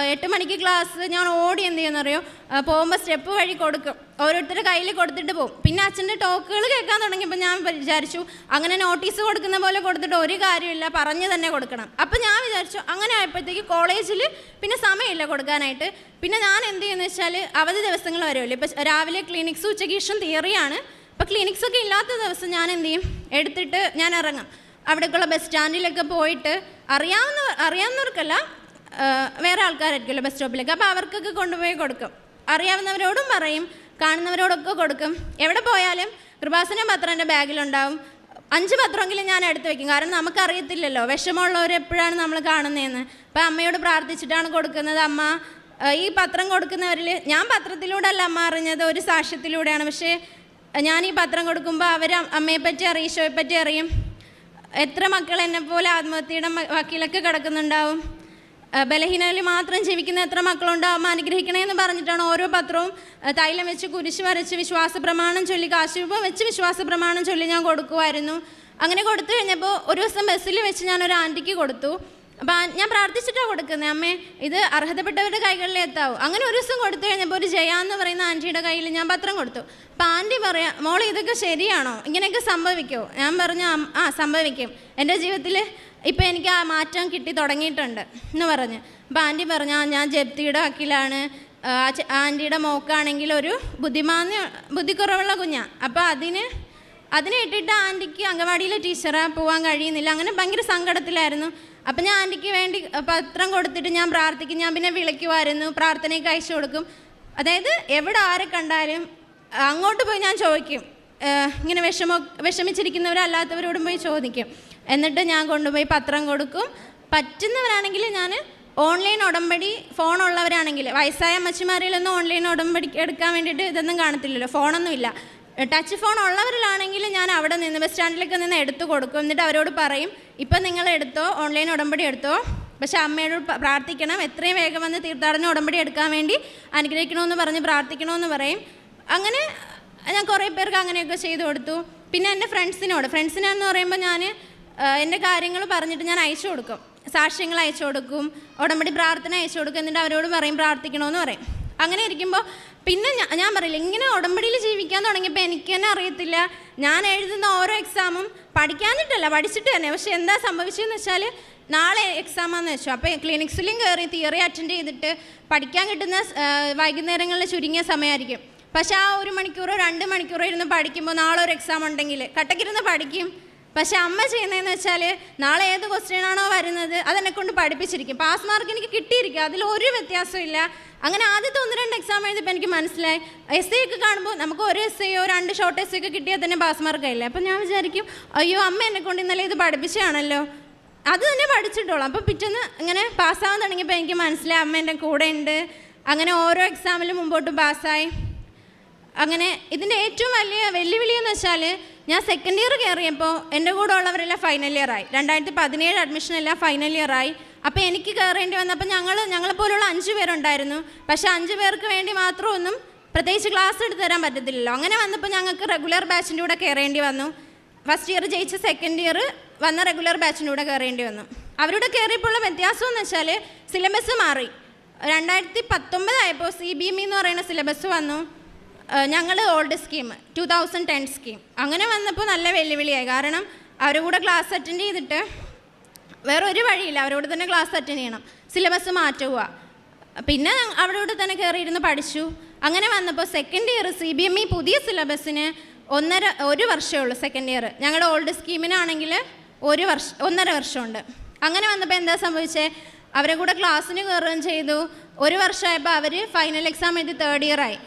8 മണിക്ക് ക്ലാസ്, ഞാൻ ഓടി എന്ത് ചെയ്യുമെന്നറിയോ, പോകുമ്പോൾ സ്റ്റെപ്പ് വഴി കൊടുക്കും, ഓരോരുത്തരുടെ കയ്യിൽ കൊടുത്തിട്ട് പോകും. പിന്നെ അച്ഛൻ്റെ ടോക്കുകൾ കേൾക്കാൻ തുടങ്ങിയപ്പോൾ ഞാൻ വിചാരിച്ചു അങ്ങനെ നോട്ടീസ് കൊടുക്കുന്ന പോലെ കൊടുത്തിട്ട് ഒരു കാര്യമില്ല, പറഞ്ഞു തന്നെ കൊടുക്കണം. അപ്പം ഞാൻ വിചാരിച്ചു, അങ്ങനെ ആയപ്പോഴത്തേക്ക് കോളേജിൽ പിന്നെ സമയമില്ല കൊടുക്കാനായിട്ട്. പിന്നെ ഞാൻ എന്ത് ചെയ്യുമെന്ന് വെച്ചാൽ അവധി ദിവസങ്ങൾ വരുമല്ലോ, ഇപ്പം രാവിലെ ക്ലിനിക്സ്, ഉച്ചയ്ക്ക് ശേഷം തിയറിയാണ്. അപ്പോൾ ക്ലിനിക്സൊക്കെ ഇല്ലാത്ത ദിവസം ഞാൻ എന്ത് ചെയ്യും, എടുത്തിട്ട് ഞാൻ ഇറങ്ങും. അവിടേക്കുള്ള ബസ് സ്റ്റാൻഡിലൊക്കെ പോയിട്ട് അറിയാവുന്നവർക്കല്ല, വേറെ ആൾക്കാരായിരിക്കുമല്ലോ ബസ് സ്റ്റോപ്പിലൊക്കെ, അപ്പോൾ അവർക്കൊക്കെ കൊണ്ടുപോയി കൊടുക്കും. അറിയാവുന്നവരോടും പറയും, കാണുന്നവരോടൊക്കെ കൊടുക്കും. എവിടെ പോയാലും കൃപാസന പത്രം എൻ്റെ ബാഗിലുണ്ടാവും. 5 പത്രമെങ്കിലും ഞാൻ എടുത്ത് വയ്ക്കും. കാരണം നമുക്കറിയത്തില്ലല്ലോ വിഷമമുള്ളവർ എപ്പോഴാണ് നമ്മൾ കാണുന്നതെന്ന്. അപ്പോൾ അമ്മയോട് പ്രാർത്ഥിച്ചിട്ടാണ് കൊടുക്കുന്നത്. അമ്മ ഈ പത്രം കൊടുക്കുന്നവരിൽ ഞാൻ പത്രത്തിലൂടെ അല്ല അമ്മ അറിഞ്ഞത്, ഒരു സാക്ഷ്യത്തിലൂടെയാണ്. പക്ഷേ ഞാൻ ഈ പത്രം കൊടുക്കുമ്പോൾ അവർ അമ്മയെപ്പറ്റി അറിയും, ഈശോയെപ്പറ്റി അറിയും. എത്ര മക്കൾ എന്നെപ്പോലെ ആത്മഹത്യയുടെ വക്കീലൊക്കെ കിടക്കുന്നുണ്ടാവും, ബലഹീനയിൽ മാത്രം ജീവിക്കുന്ന എത്ര മക്കളുണ്ടാവും, അനുഗ്രഹിക്കണേന്ന് പറഞ്ഞിട്ടാണ് ഓരോ പത്രവും തൈലം വെച്ച് കുരിശ് വരച്ച് വിശ്വാസ പ്രമാണം ചൊല്ലി, കാശുരൂപം വെച്ച് വിശ്വാസ പ്രമാണം ചൊല്ലി ഞാൻ കൊടുക്കുമായിരുന്നു. അങ്ങനെ കൊടുത്തു കഴിഞ്ഞപ്പോൾ ഒരു ദിവസം ബസ്സിൽ വെച്ച് ഞാനൊരു ആൻറ്റിക്ക് കൊടുത്തു. അപ്പം ഞാൻ പ്രാർത്ഥിച്ചിട്ടാണ് കൊടുക്കുന്നത്, അമ്മേ ഇത് അർഹതപ്പെട്ടവരുടെ കൈകളിൽ എത്താവും. അങ്ങനെ ഒരു ദിവസം കൊടുത്തു കഴിഞ്ഞപ്പോൾ ഒരു ജയ എന്ന് പറയുന്ന ആൻറ്റിയുടെ കയ്യിൽ ഞാൻ പത്രം കൊടുത്തു. അപ്പം ആൻറ്റി പറയാം, മോളെ ഇതൊക്കെ ശരിയാണോ, ഇങ്ങനെയൊക്കെ സംഭവിക്കുമോ? ഞാൻ പറഞ്ഞു സംഭവിക്കും, എൻ്റെ ജീവിതത്തിൽ ഇപ്പം എനിക്ക് ആ മാറ്റം കിട്ടി തുടങ്ങിയിട്ടുണ്ട് എന്ന് പറഞ്ഞ്. അപ്പം ആൻറ്റി പറഞ്ഞു, ഞാൻ ജപ്തിയുടെ വക്കീലാണ്, ആൻറ്റിയുടെ മോക്കാണെങ്കിൽ ഒരു ബുദ്ധിക്കുറവുള്ള കുഞ്ഞാണ്, അപ്പോൾ അതിന് അതിനെ ഇട്ടിട്ട് ആൻറ്റിക്ക് അംഗൻവാടിയിലെ ടീച്ചറെ പോകാൻ കഴിയുന്നില്ല. അങ്ങനെ ഭയങ്കര സങ്കടത്തിലായിരുന്നു. അപ്പം ഞാൻ ആൻറ്റിക്ക് വേണ്ടി പത്രം കൊടുത്തിട്ട് ഞാൻ പ്രാർത്ഥിക്കും. ഞാൻ പിന്നെ വിളിക്കുമായിരുന്നു, പ്രാർത്ഥനയ്ക്ക് അയച്ചു കൊടുക്കും. അതായത് എവിടെ ആരെ കണ്ടാലും അങ്ങോട്ട് പോയി ഞാൻ ചോദിക്കും, ഇങ്ങനെ വിഷമിച്ചിരിക്കുന്നവരല്ലാത്തവരോടും പോയി ചോദിക്കും. എന്നിട്ട് ഞാൻ കൊണ്ടുപോയി പത്രം കൊടുക്കും. പറ്റുന്നവരാണെങ്കിൽ ഞാൻ ഓൺലൈൻ ഉടമ്പടി, ഫോണുള്ളവരാണെങ്കിൽ, വയസ്സായ അമ്മച്ചിമാരിലൊന്നും ഓൺലൈൻ ഉടമ്പടി എടുക്കാൻ വേണ്ടിയിട്ട് ഇതൊന്നും കാണത്തില്ലല്ലോ, ഫോണൊന്നുമില്ല. ടച്ച് ഫോൺ ഉള്ളവരിലാണെങ്കിൽ ഞാൻ അവിടെ നിന്ന് ബസ് സ്റ്റാൻഡിലൊക്കെ നിന്ന് എടുത്തു കൊടുക്കും. എന്നിട്ട് അവരോട് പറയും, ഇപ്പം നിങ്ങൾ എടുത്തോ, ഓൺലൈൻ ഉടമ്പടി എടുത്തോ, പക്ഷേ അമ്മയോട് പ്രാർത്ഥിക്കണം, എത്രയും വേഗം വന്ന് തീർത്ഥാടന ഉടമ്പടി എടുക്കാൻ വേണ്ടി അനുഗ്രഹിക്കണമെന്ന് പറഞ്ഞ് പ്രാർത്ഥിക്കണമെന്ന് പറയും. അങ്ങനെ ഞാൻ കുറേ പേർക്ക് അങ്ങനെയൊക്കെ ചെയ്തു കൊടുത്തു. പിന്നെ എൻ്റെ ഫ്രണ്ട്സിനെന്ന് പറയുമ്പോൾ ഞാൻ എൻ്റെ കാര്യങ്ങൾ പറഞ്ഞിട്ട് ഞാൻ അയച്ചു കൊടുക്കും, സാക്ഷ്യങ്ങൾ അയച്ചു കൊടുക്കും, ഉടമ്പടി പ്രാർത്ഥന അയച്ചു കൊടുക്കും. എന്നിട്ട് അവരോട് പറയും പ്രാർത്ഥിക്കണമെന്ന് പറയും. അങ്ങനെ ഇരിക്കുമ്പോൾ പിന്നെ ഞാൻ പറയില്ല, ഇങ്ങനെ ഉടമ്പടിയിൽ ജീവിക്കാൻ തുടങ്ങിയപ്പോൾ എനിക്ക് തന്നെ അറിയത്തില്ല, ഞാൻ എഴുതുന്ന ഓരോ എക്സാമും പഠിക്കാനിട്ടല്ല, പഠിച്ചിട്ട് തന്നെ. പക്ഷെ എന്താ സംഭവിച്ചതെന്ന് വെച്ചാൽ, നാളെ എക്സാമാണെന്ന് വെച്ചു, അപ്പോൾ ക്ലിനിക്സിലും കയറി തിയറി അറ്റൻഡ് ചെയ്തിട്ട് പഠിക്കാൻ കിട്ടുന്ന വൈകുന്നേരങ്ങളിൽ ചുരുങ്ങിയ സമയമായിരിക്കും. പക്ഷേ ആ 1 മണിക്കൂറോ 2 മണിക്കൂറോ ഇരുന്ന് പഠിക്കുമ്പോൾ നാളെ ഒരു എക്സാം ഉണ്ടെങ്കിൽ കട്ടക്കിരുന്ന് പഠിക്കും. പക്ഷെ അമ്മ ചെയ്യുന്നതെന്ന് വെച്ചാൽ, നാളെ ഏത് ക്വസ്റ്റ്യനാണോ വരുന്നത് അതെന്നെക്കൊണ്ട് പഠിപ്പിച്ചിരിക്കും. പാസ് മാർക്ക് എനിക്ക് കിട്ടിയിരിക്കും, അതിലൊരു വ്യത്യാസവും ഇല്ല. അങ്ങനെ ആദ്യത്തെ 1-2 എക്സാം എഴുതിയപ്പോൾ എനിക്ക് മനസ്സിലായി, എസ് ഒക്കെ കാണുമ്പോൾ നമുക്ക് ഒരു എസ്സേയോ 2 ഷോർട്ട് എസ്സേ ഒക്കെ കിട്ടിയാൽ തന്നെ പാസ് മാർക്കായില്ലേ. അപ്പം ഞാൻ വിചാരിക്കും, അയ്യോ അമ്മ എന്നെക്കൊണ്ട് ഇന്നലെ ഇത് പഠിപ്പിച്ചാണല്ലോ, അത് തന്നെ പഠിച്ചിട്ടോളാം. അപ്പോൾ പിറ്റേന്ന് ഇങ്ങനെ പാസ്സാവാൻ തുടങ്ങിയപ്പോൾ എനിക്ക് മനസ്സിലായി അമ്മ എൻ്റെ കൂടെ ഉണ്ട്. അങ്ങനെ ഓരോ എക്സാമിലും മുമ്പോട്ട് പാസ്സായി. അങ്ങനെ ഇതിൻ്റെ ഏറ്റവും വലിയ വെല്ലുവിളിയെന്ന് വെച്ചാൽ, ഞാൻ സെക്കൻഡ് ഇയർ കയറിയപ്പോൾ എൻ്റെ കൂടെ ഉള്ളവരെല്ലാം ഫൈനൽ ഇയറായി. 2017 അഡ്മിഷൻ എല്ലാം ഫൈനൽ ഇയറായി. അപ്പോൾ എനിക്ക് കയറേണ്ടി വന്നപ്പോൾ ഞങ്ങളെപ്പോലുള്ള 5 പേരുണ്ടായിരുന്നു. പക്ഷേ 5 പേർക്ക് വേണ്ടി മാത്രമൊന്നും പ്രത്യേകിച്ച് ക്ലാസ് എടുത്ത് തരാൻ പറ്റത്തില്ലല്ലോ. അങ്ങനെ വന്നപ്പോൾ ഞങ്ങൾക്ക് റെഗുലർ ബാച്ചിൻ്റെ കൂടെ കയറേണ്ടി വന്നു. ഫസ്റ്റ് ഇയർ ജയിച്ച് സെക്കൻഡ് ഇയർ വന്ന റെഗുലർ ബാച്ചിൻ്റെ കൂടെ കയറേണ്ടി വന്നു. അവരുടെ കയറിയപ്പോഴുള്ള വ്യത്യാസം എന്ന് വെച്ചാൽ, സിലബസ് മാറി. 2019 ആയപ്പോൾ CBME എന്ന് പറയുന്ന സിലബസ് വന്നു. ഞങ്ങൾ ഓൾഡ് സ്കീം 2010 സ്കീം. അങ്ങനെ വന്നപ്പോൾ നല്ല വെല്ലുവിളിയായി. കാരണം അവരുടെ കൂടെ ക്ലാസ് അറ്റൻഡ് ചെയ്തിട്ട് വേറെ ഒരു വഴിയില്ല, അവരോട് തന്നെ ക്ലാസ് അറ്റൻഡ് ചെയ്യണം, സിലബസ് മാറ്റുക. പിന്നെ അവരോട് തന്നെ കയറിയിരുന്ന് പഠിച്ചു. അങ്ങനെ വന്നപ്പോൾ സെക്കൻഡ് ഇയർ CBME പുതിയ സിലബസിന് 1.5 വർഷമേ ഉള്ളൂ സെക്കൻഡ് ഇയർ. ഞങ്ങളുടെ ഓൾഡ് സ്കീമിനാണെങ്കിൽ 1.5 വർഷമുണ്ട്. അങ്ങനെ വന്നപ്പോൾ എന്താ സംഭവിച്ചത്, അവരെ കൂടെ ക്ലാസ്സിന് കയറുകയും ചെയ്തു. 1 വർഷമായപ്പോൾ അവർ ഫൈനൽ എക്സാം എഴുതി തേർഡ് ഇയറായി.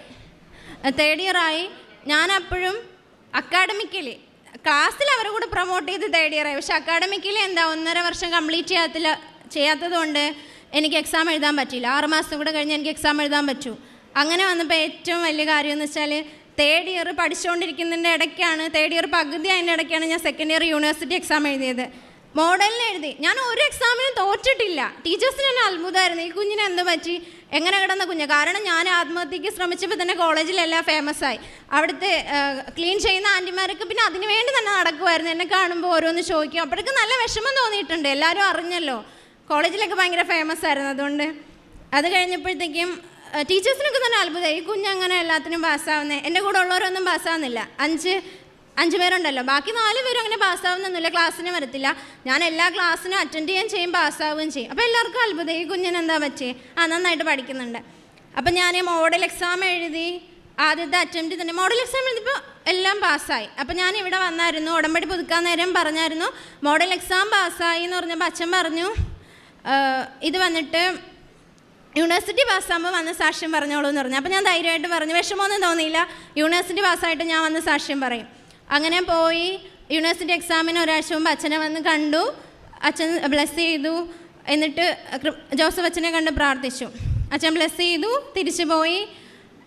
ഞാൻ അപ്പോഴും അക്കാഡമിക്കലി ക്ലാസ്സിൽ അവരെ കൂടെ പ്രൊമോട്ട് ചെയ്ത് തേർഡ് ഇയറായി. പക്ഷെ അക്കാഡമിക്കലി 1.5 വർഷം കംപ്ലീറ്റ് ചെയ്യാത്തത് കൊണ്ട് എനിക്ക് എക്സാം എഴുതാൻ പറ്റിയില്ല. 6 മാസം കൂടെ കഴിഞ്ഞ് എനിക്ക് എക്സാം എഴുതാൻ പറ്റൂ. അങ്ങനെ വന്നപ്പോൾ ഏറ്റവും വലിയ കാര്യം എന്ന് വെച്ചാൽ, തേർഡ് ഇയർ പഠിച്ചുകൊണ്ടിരിക്കുന്നതിൻ്റെ ഇടയ്ക്കാണ്, തേർഡ് ഇയർ പകുതി അതിൻ്റെ ഇടയ്ക്കാണ് ഞാൻ സെക്കൻഡ് ഇയർ യൂണിവേഴ്സിറ്റി എക്സാം എഴുതിയത്. മോഡലിന് എഴുതി. ഞാൻ ഒരു എക്സാമിനും തോറ്റിട്ടില്ല. ടീച്ചേഴ്സിന് തന്നെ അത്ഭുതമായിരുന്നു, ഈ കുഞ്ഞിന് എന്ത് പറ്റി, എങ്ങനെ കിടന്ന കുഞ്ഞ്. കാരണം ഞാൻ ആത്മഹത്യക്ക് ശ്രമിച്ചപ്പോൾ തന്നെ കോളേജിലെല്ലാം ഫേമസായി. അവിടുത്തെ ക്ലീൻ ചെയ്യുന്ന ആൻറ്റിമാരൊക്കെ പിന്നെ അതിന് വേണ്ടി തന്നെ നടക്കുമായിരുന്നു. എന്നെ കാണുമ്പോൾ ഓരോന്ന് ചോദിക്കും. അപ്പോഴേക്കും നല്ല വിഷമം തോന്നിയിട്ടുണ്ട്, എല്ലാവരും അറിഞ്ഞല്ലോ, കോളേജിലൊക്കെ ഭയങ്കര ഫേമസ് ആയിരുന്നു. അതുകൊണ്ട് അത് കഴിഞ്ഞപ്പോഴത്തേക്കും ടീച്ചേഴ്സിനൊക്കെ തന്നെ അത്ഭുതമായി, ഈ കുഞ്ഞങ്ങനെ എല്ലാത്തിനും പാസ്സാവുന്നത്. എൻ്റെ കൂടെ ഉള്ളവരൊന്നും പാസ്സാവുന്നില്ല. 5 പേരുണ്ടല്ലോ, ബാക്കി 4 പേരും അങ്ങനെ പാസ്സാവുന്നൊന്നുമില്ല, ക്ലാസ്സിന് വരത്തില്ല. ഞാൻ എല്ലാ ക്ലാസ്സിനും അറ്റൻഡ് ചെയ്യുകയും ചെയ്യും, പാസ്സാവുകയും ചെയ്യും. അപ്പോൾ എല്ലാവർക്കും അത്ഭുതം, ഈ കുഞ്ഞിന് എന്താ പറ്റിയേ, നന്നായിട്ട് പഠിക്കുന്നുണ്ട്. അപ്പം ഞാൻ മോഡൽ എക്സാം എഴുതി. ആദ്യത്തെ അറ്റംപ്റ്റ് തന്നെ മോഡൽ എക്സാം എഴുതിയപ്പോൾ എല്ലാം പാസ്സായി. അപ്പം ഞാൻ ഇവിടെ വന്നായിരുന്നു, ഉടമ്പടി പുതുക്കാൻ നേരം പറഞ്ഞായിരുന്നു മോഡൽ എക്സാം പാസ്സായി എന്ന് പറഞ്ഞപ്പോൾ അച്ഛൻ പറഞ്ഞു, ഇത് വന്നിട്ട് യൂണിവേഴ്സിറ്റി പാസ്സാകുമ്പോൾ വന്ന് സാക്ഷ്യം പറഞ്ഞോളൂ എന്ന് പറഞ്ഞു. അപ്പോൾ ഞാൻ ധൈര്യമായിട്ട് പറഞ്ഞു, വിഷമമൊന്നും തോന്നിയില്ല, യൂണിവേഴ്സിറ്റി പാസ്സായിട്ട് ഞാൻ വന്ന് സാക്ഷ്യം പറയും. അങ്ങനെ പോയി യൂണിവേഴ്സിറ്റി എക്സാമിന് ഒരാഴ്ച മുമ്പ് അച്ഛനെ വന്ന് കണ്ടു. അച്ഛൻ ബ്ലെസ് ചെയ്തു. എന്നിട്ട് ജോസഫ് അച്ഛനെ കണ്ട് പ്രാർത്ഥിച്ചു. അച്ഛൻ ബ്ലെസ് ചെയ്തു, തിരിച്ചു പോയി.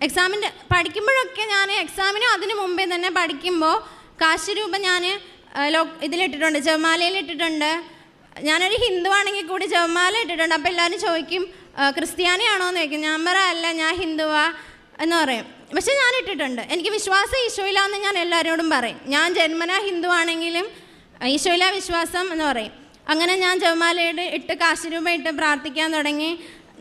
എക്സാമിൻ്റെ പഠിക്കുമ്പോഴൊക്കെ ഞാൻ എക്സാമിനും അതിന് മുമ്പേ തന്നെ പഠിക്കുമ്പോൾ കാശ് രൂപ ഞാൻ ഇതിലിട്ടിട്ടുണ്ട്, ജപമാലയിൽ ഇട്ടിട്ടുണ്ട്. ഞാനൊരു ഹിന്ദു ആണെങ്കിൽ കൂടി ജപമാല ഇട്ടിട്ടുണ്ട്. അപ്പോൾ എല്ലാവരും ചോദിക്കും ക്രിസ്ത്യാനിയാണോ എന്ന് ചോദിക്കും. ഞാൻ അല്ല, ഞാൻ ഹിന്ദുവാ എന്ന് പറയും. പക്ഷെ ഞാൻ ഇട്ടിട്ടുണ്ട്. എനിക്ക് വിശ്വാസം ഈശോയിലാന്ന് ഞാൻ എല്ലാവരോടും പറയും. ഞാൻ ജന്മനാ ഹിന്ദു ആണെങ്കിലും ഈശോയിലാ വിശ്വാസം എന്ന് പറയും. അങ്ങനെ ഞാൻ ജപമാലയുടെ ഇട്ട് കാശുരൂപ ഇട്ട് പ്രാർത്ഥിക്കാൻ തുടങ്ങി.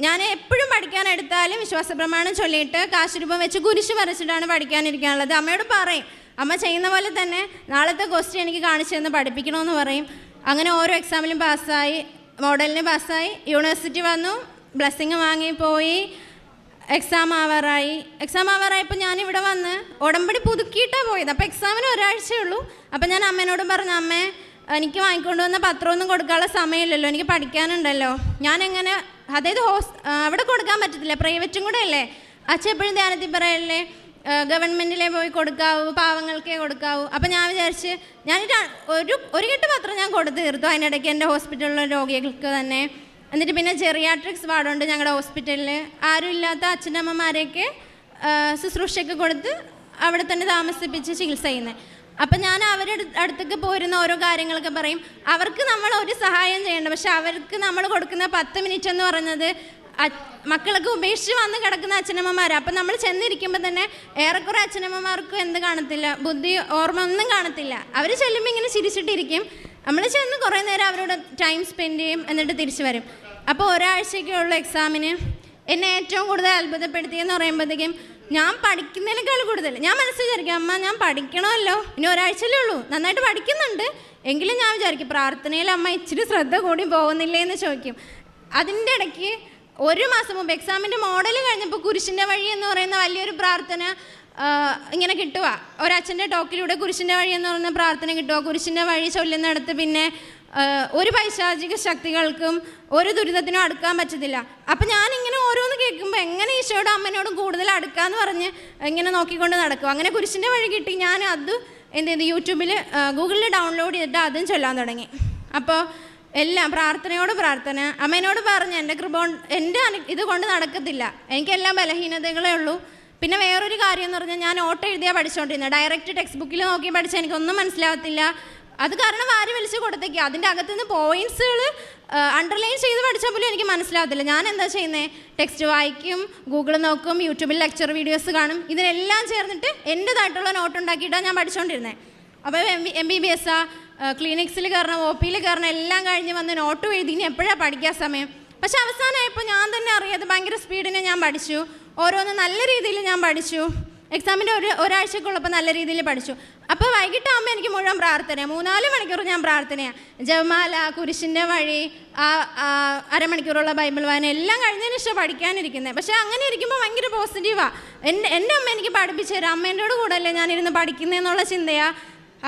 ഞാൻ എപ്പോഴും പഠിക്കാനെടുത്താലും വിശ്വാസ പ്രമാണം ചൊല്ലിയിട്ട് കാശുരൂപം വെച്ച് കുരിശ് വരച്ചിട്ടാണ് പഠിക്കാനിരിക്കാനുള്ളത്. അമ്മയോട് പറയും, അമ്മ ചെയ്യുന്ന പോലെ തന്നെ നാളത്തെ ക്വസ്റ്റ്യൻ എനിക്ക് കാണിച്ചു തന്ന് പഠിപ്പിക്കണമെന്ന് പറയും. അങ്ങനെ ഓരോ എക്സാമിലും പാസ്സായി, മോഡലിന് പാസ്സായി, യൂണിവേഴ്സിറ്റി വന്നു, ബ്ലെസ്സിങ് വാങ്ങി പോയി. എക്സാം ആവാറായപ്പോൾ ഞാനിവിടെ വന്ന് ഉടമ്പടി പുതുക്കിയിട്ടാണ് പോയത്. അപ്പോൾ എക്സാമിന് ഒരാഴ്ചയേ ഉള്ളൂ. അപ്പോൾ ഞാൻ അമ്മേനോടും പറഞ്ഞു, അമ്മേ എനിക്ക് വാങ്ങിക്കൊണ്ട് വന്ന പത്രമൊന്നും കൊടുക്കാനുള്ള സമയമില്ലല്ലോ, എനിക്ക് പഠിക്കാനുണ്ടല്ലോ, ഞാനെങ്ങനെ, അതായത് അവിടെ കൊടുക്കാൻ പറ്റത്തില്ല, പ്രൈവറ്റും കൂടെ അല്ലേ. അച്ഛൻ എപ്പോഴും ധ്യാനത്തിൽ പറയല്ലേ ഗവൺമെൻറ്റിലേ പോയി കൊടുക്കാവൂ, പാവങ്ങൾക്കേ കൊടുക്കാവൂ. അപ്പം ഞാൻ വിചാരിച്ച് ഒരു കെട്ട് പത്രം ഞാൻ കൊടുത്ത് തീർത്തു അതിനിടയ്ക്ക് എൻ്റെ ഹോസ്പിറ്റലിലെ രോഗികൾക്ക് തന്നെ. എന്നിട്ട് പിന്നെ ജെറിയാട്രിക്സ് വാർഡുണ്ട് ഞങ്ങളുടെ ഹോസ്പിറ്റലിൽ, ആരും ഇല്ലാത്ത അച്ഛനമ്മമാരെയൊക്കെ ശുശ്രൂഷയ്ക്ക് കൊടുത്ത് അവിടെ തന്നെ താമസിപ്പിച്ച് ചികിത്സ ചെയ്യുന്നത്. അപ്പം ഞാൻ അവരുടെ അടുത്തേക്ക് പോരുന്ന ഓരോ കാര്യങ്ങളൊക്കെ പറയും. അവർക്ക് നമ്മൾ ഒരു സഹായം ചെയ്യേണ്ട, പക്ഷെ അവർക്ക് നമ്മൾ കൊടുക്കുന്ന 10 മിനിറ്റ് എന്ന് പറയുന്നത് മക്കളൊക്കെ ഉപേക്ഷിച്ച് വന്ന് കിടക്കുന്ന അച്ഛനമ്മമാർ. അപ്പം നമ്മൾ ചെന്നിരിക്കുമ്പോൾ തന്നെ ഏറെക്കുറെ അച്ഛനമ്മമാർക്കും എന്ത് കാണത്തില്ല, ബുദ്ധി ഓർമ്മ ഒന്നും കാണത്തില്ല. അവർ ചെല്ലുമ്പോൾ ഇങ്ങനെ ചിരിച്ചിട്ടിരിക്കും. നമ്മൾ ചെന്ന് കുറേ നേരം അവരോട് ടൈം സ്പെൻഡ് ചെയ്യും, എന്നിട്ട് തിരിച്ചു വരും. അപ്പോൾ ഒരാഴ്ചയ്ക്കുള്ള എക്സാമിന് എന്നെ ഏറ്റവും കൂടുതൽ അത്ഭുതപ്പെടുത്തിയെന്ന് പറയുമ്പോഴത്തേക്കും ഞാൻ പഠിക്കുന്നതിനേക്കാൾ കൂടുതൽ ഞാൻ മനസ്സിൽ വിചാരിക്കും, അമ്മ ഞാൻ പഠിക്കണമല്ലോ, ഇനി ഒരാഴ്ചയല്ലേ ഉള്ളൂ, നന്നായിട്ട് പഠിക്കുന്നുണ്ട്, എങ്കിലും ഞാൻ വിചാരിക്കും പ്രാർത്ഥനയിൽ അമ്മ ഇച്ചിരി ശ്രദ്ധ കൂടി പോകുന്നില്ലേ എന്ന് ചോദിക്കും. അതിൻ്റെ ഇടയ്ക്ക് 1 മാസം മുമ്പ് എക്സാമിൻ്റെ മോഡൽ കഴിഞ്ഞപ്പോൾ കുരിശിൻ്റെ വഴി എന്ന് പറയുന്ന വലിയൊരു പ്രാർത്ഥന ഇങ്ങനെ കിട്ടുക, ഒരച്ഛൻ്റെ ടോക്കിലൂടെ കുരിശിൻ്റെ വഴി എന്ന് പറയുന്ന പ്രാർത്ഥന കിട്ടുക. കുരിശിൻ്റെ വഴി ചൊല്ലുന്നിടത്ത് പിന്നെ ഒരു പൈശാചിക ശക്തികൾക്കും ഒരു ദുരിതത്തിനും അടുക്കാൻ പറ്റത്തില്ല. അപ്പം ഞാനിങ്ങനെ ഓരോന്ന് കേൾക്കുമ്പോൾ എങ്ങനെ ഈശോയോടും അമ്മനോടും കൂടുതൽ അടുക്കാമെന്ന് പറഞ്ഞ് ഇങ്ങനെ നോക്കിക്കൊണ്ട് നടക്കും. അങ്ങനെ കുരിശിൻ്റെ വഴി കിട്ടി. ഞാൻ അത് എന്ത് ചെയ്തു, യൂട്യൂബിൽ ഗൂഗിളിൽ ഡൗൺലോഡ് ചെയ്തിട്ട് അതും ചൊല്ലാൻ തുടങ്ങി. അപ്പോൾ എല്ലാം പ്രാർത്ഥനയോട് പ്രാർത്ഥന. അമ്മേനോട് പറഞ്ഞ് എൻ്റെ എൻ്റെ ഇത് കൊണ്ട് നടക്കത്തില്ല, എനിക്കെല്ലാം ബലഹീനതകളേ ഉള്ളൂ. പിന്നെ വേറൊരു കാര്യം എന്ന് പറഞ്ഞാൽ ഞാൻ നോട്ട് എഴുതിയാണ് പഠിച്ചുകൊണ്ടിരുന്നത്. ഡയറക്റ്റ് ടെക്സ്റ്റ് ബുക്കിൽ നോക്കി പഠിച്ചാൽ എനിക്കൊന്നും മനസ്സിലാവത്തില്ല. അത് കാരണം വാരി വലിച്ച് കൊടുത്തേക്ക് അതിൻ്റെ അകത്തുനിന്ന് പോയിൻറ്റ്സുകൾ അണ്ടർലൈൻ ചെയ്ത് പഠിച്ചാൽ പോലും എനിക്ക് മനസ്സിലാവത്തില്ല. ഞാൻ എന്താ ചെയ്യുന്നത്, ടെക്സ്റ്റ് വായിക്കും, ഗൂഗിൾ നോക്കും, യൂട്യൂബിൽ ലെക്ചർ വീഡിയോസ് കാണും. ഇതിനെല്ലാം ചേർന്നിട്ട് എൻ്റേതായിട്ടുള്ള നോട്ട് ഉണ്ടാക്കിയിട്ടാണ് ഞാൻ പഠിച്ചുകൊണ്ടിരുന്നത്. അപ്പോൾ MBBS ക്ലിനിക്സിൽ കയറണം, OPയിൽ കയറണം, എല്ലാം കഴിഞ്ഞ് വന്ന് നോട്ട് എഴുതി ഇനി എപ്പോഴാണ് പഠിക്കാൻ സമയം. പക്ഷെ അവസാനമായപ്പോൾ ഞാൻ തന്നെ അറിയാതെ ഭയങ്കര സ്പീഡിന് ഞാൻ പഠിച്ചു. ഓരോന്ന് നല്ല രീതിയിൽ ഞാൻ പഠിച്ചു. എക്സാമിൻ്റെ ഒരാഴ്ചക്കുള്ളപ്പോൾ നല്ല രീതിയിൽ പഠിച്ചു. അപ്പോൾ വൈകിട്ടാകുമ്പോൾ എനിക്ക് മുഴുവൻ പ്രാർത്ഥന, 3-4 മണിക്കൂർ ഞാൻ പ്രാർത്ഥനയാണ്. ജപമാല, കുരിശിൻ്റെ വഴി, അരമണിക്കൂറുള്ള ബൈബിൾ വായന എല്ലാം കഴിഞ്ഞതിന് ശേഷം പഠിക്കാനിരിക്കുന്നത്. പക്ഷേ അങ്ങനെ ഇരിക്കുമ്പോൾ ഭയങ്കര പോസിറ്റീവാണ്. എൻ്റെ അമ്മ എനിക്ക് പഠിപ്പിച്ചു തരാം, അമ്മേൻ്റെ കൂടെ അല്ലേ ഞാനിരുന്ന് പഠിക്കുന്നതെന്നുള്ള ചിന്തയാണ്.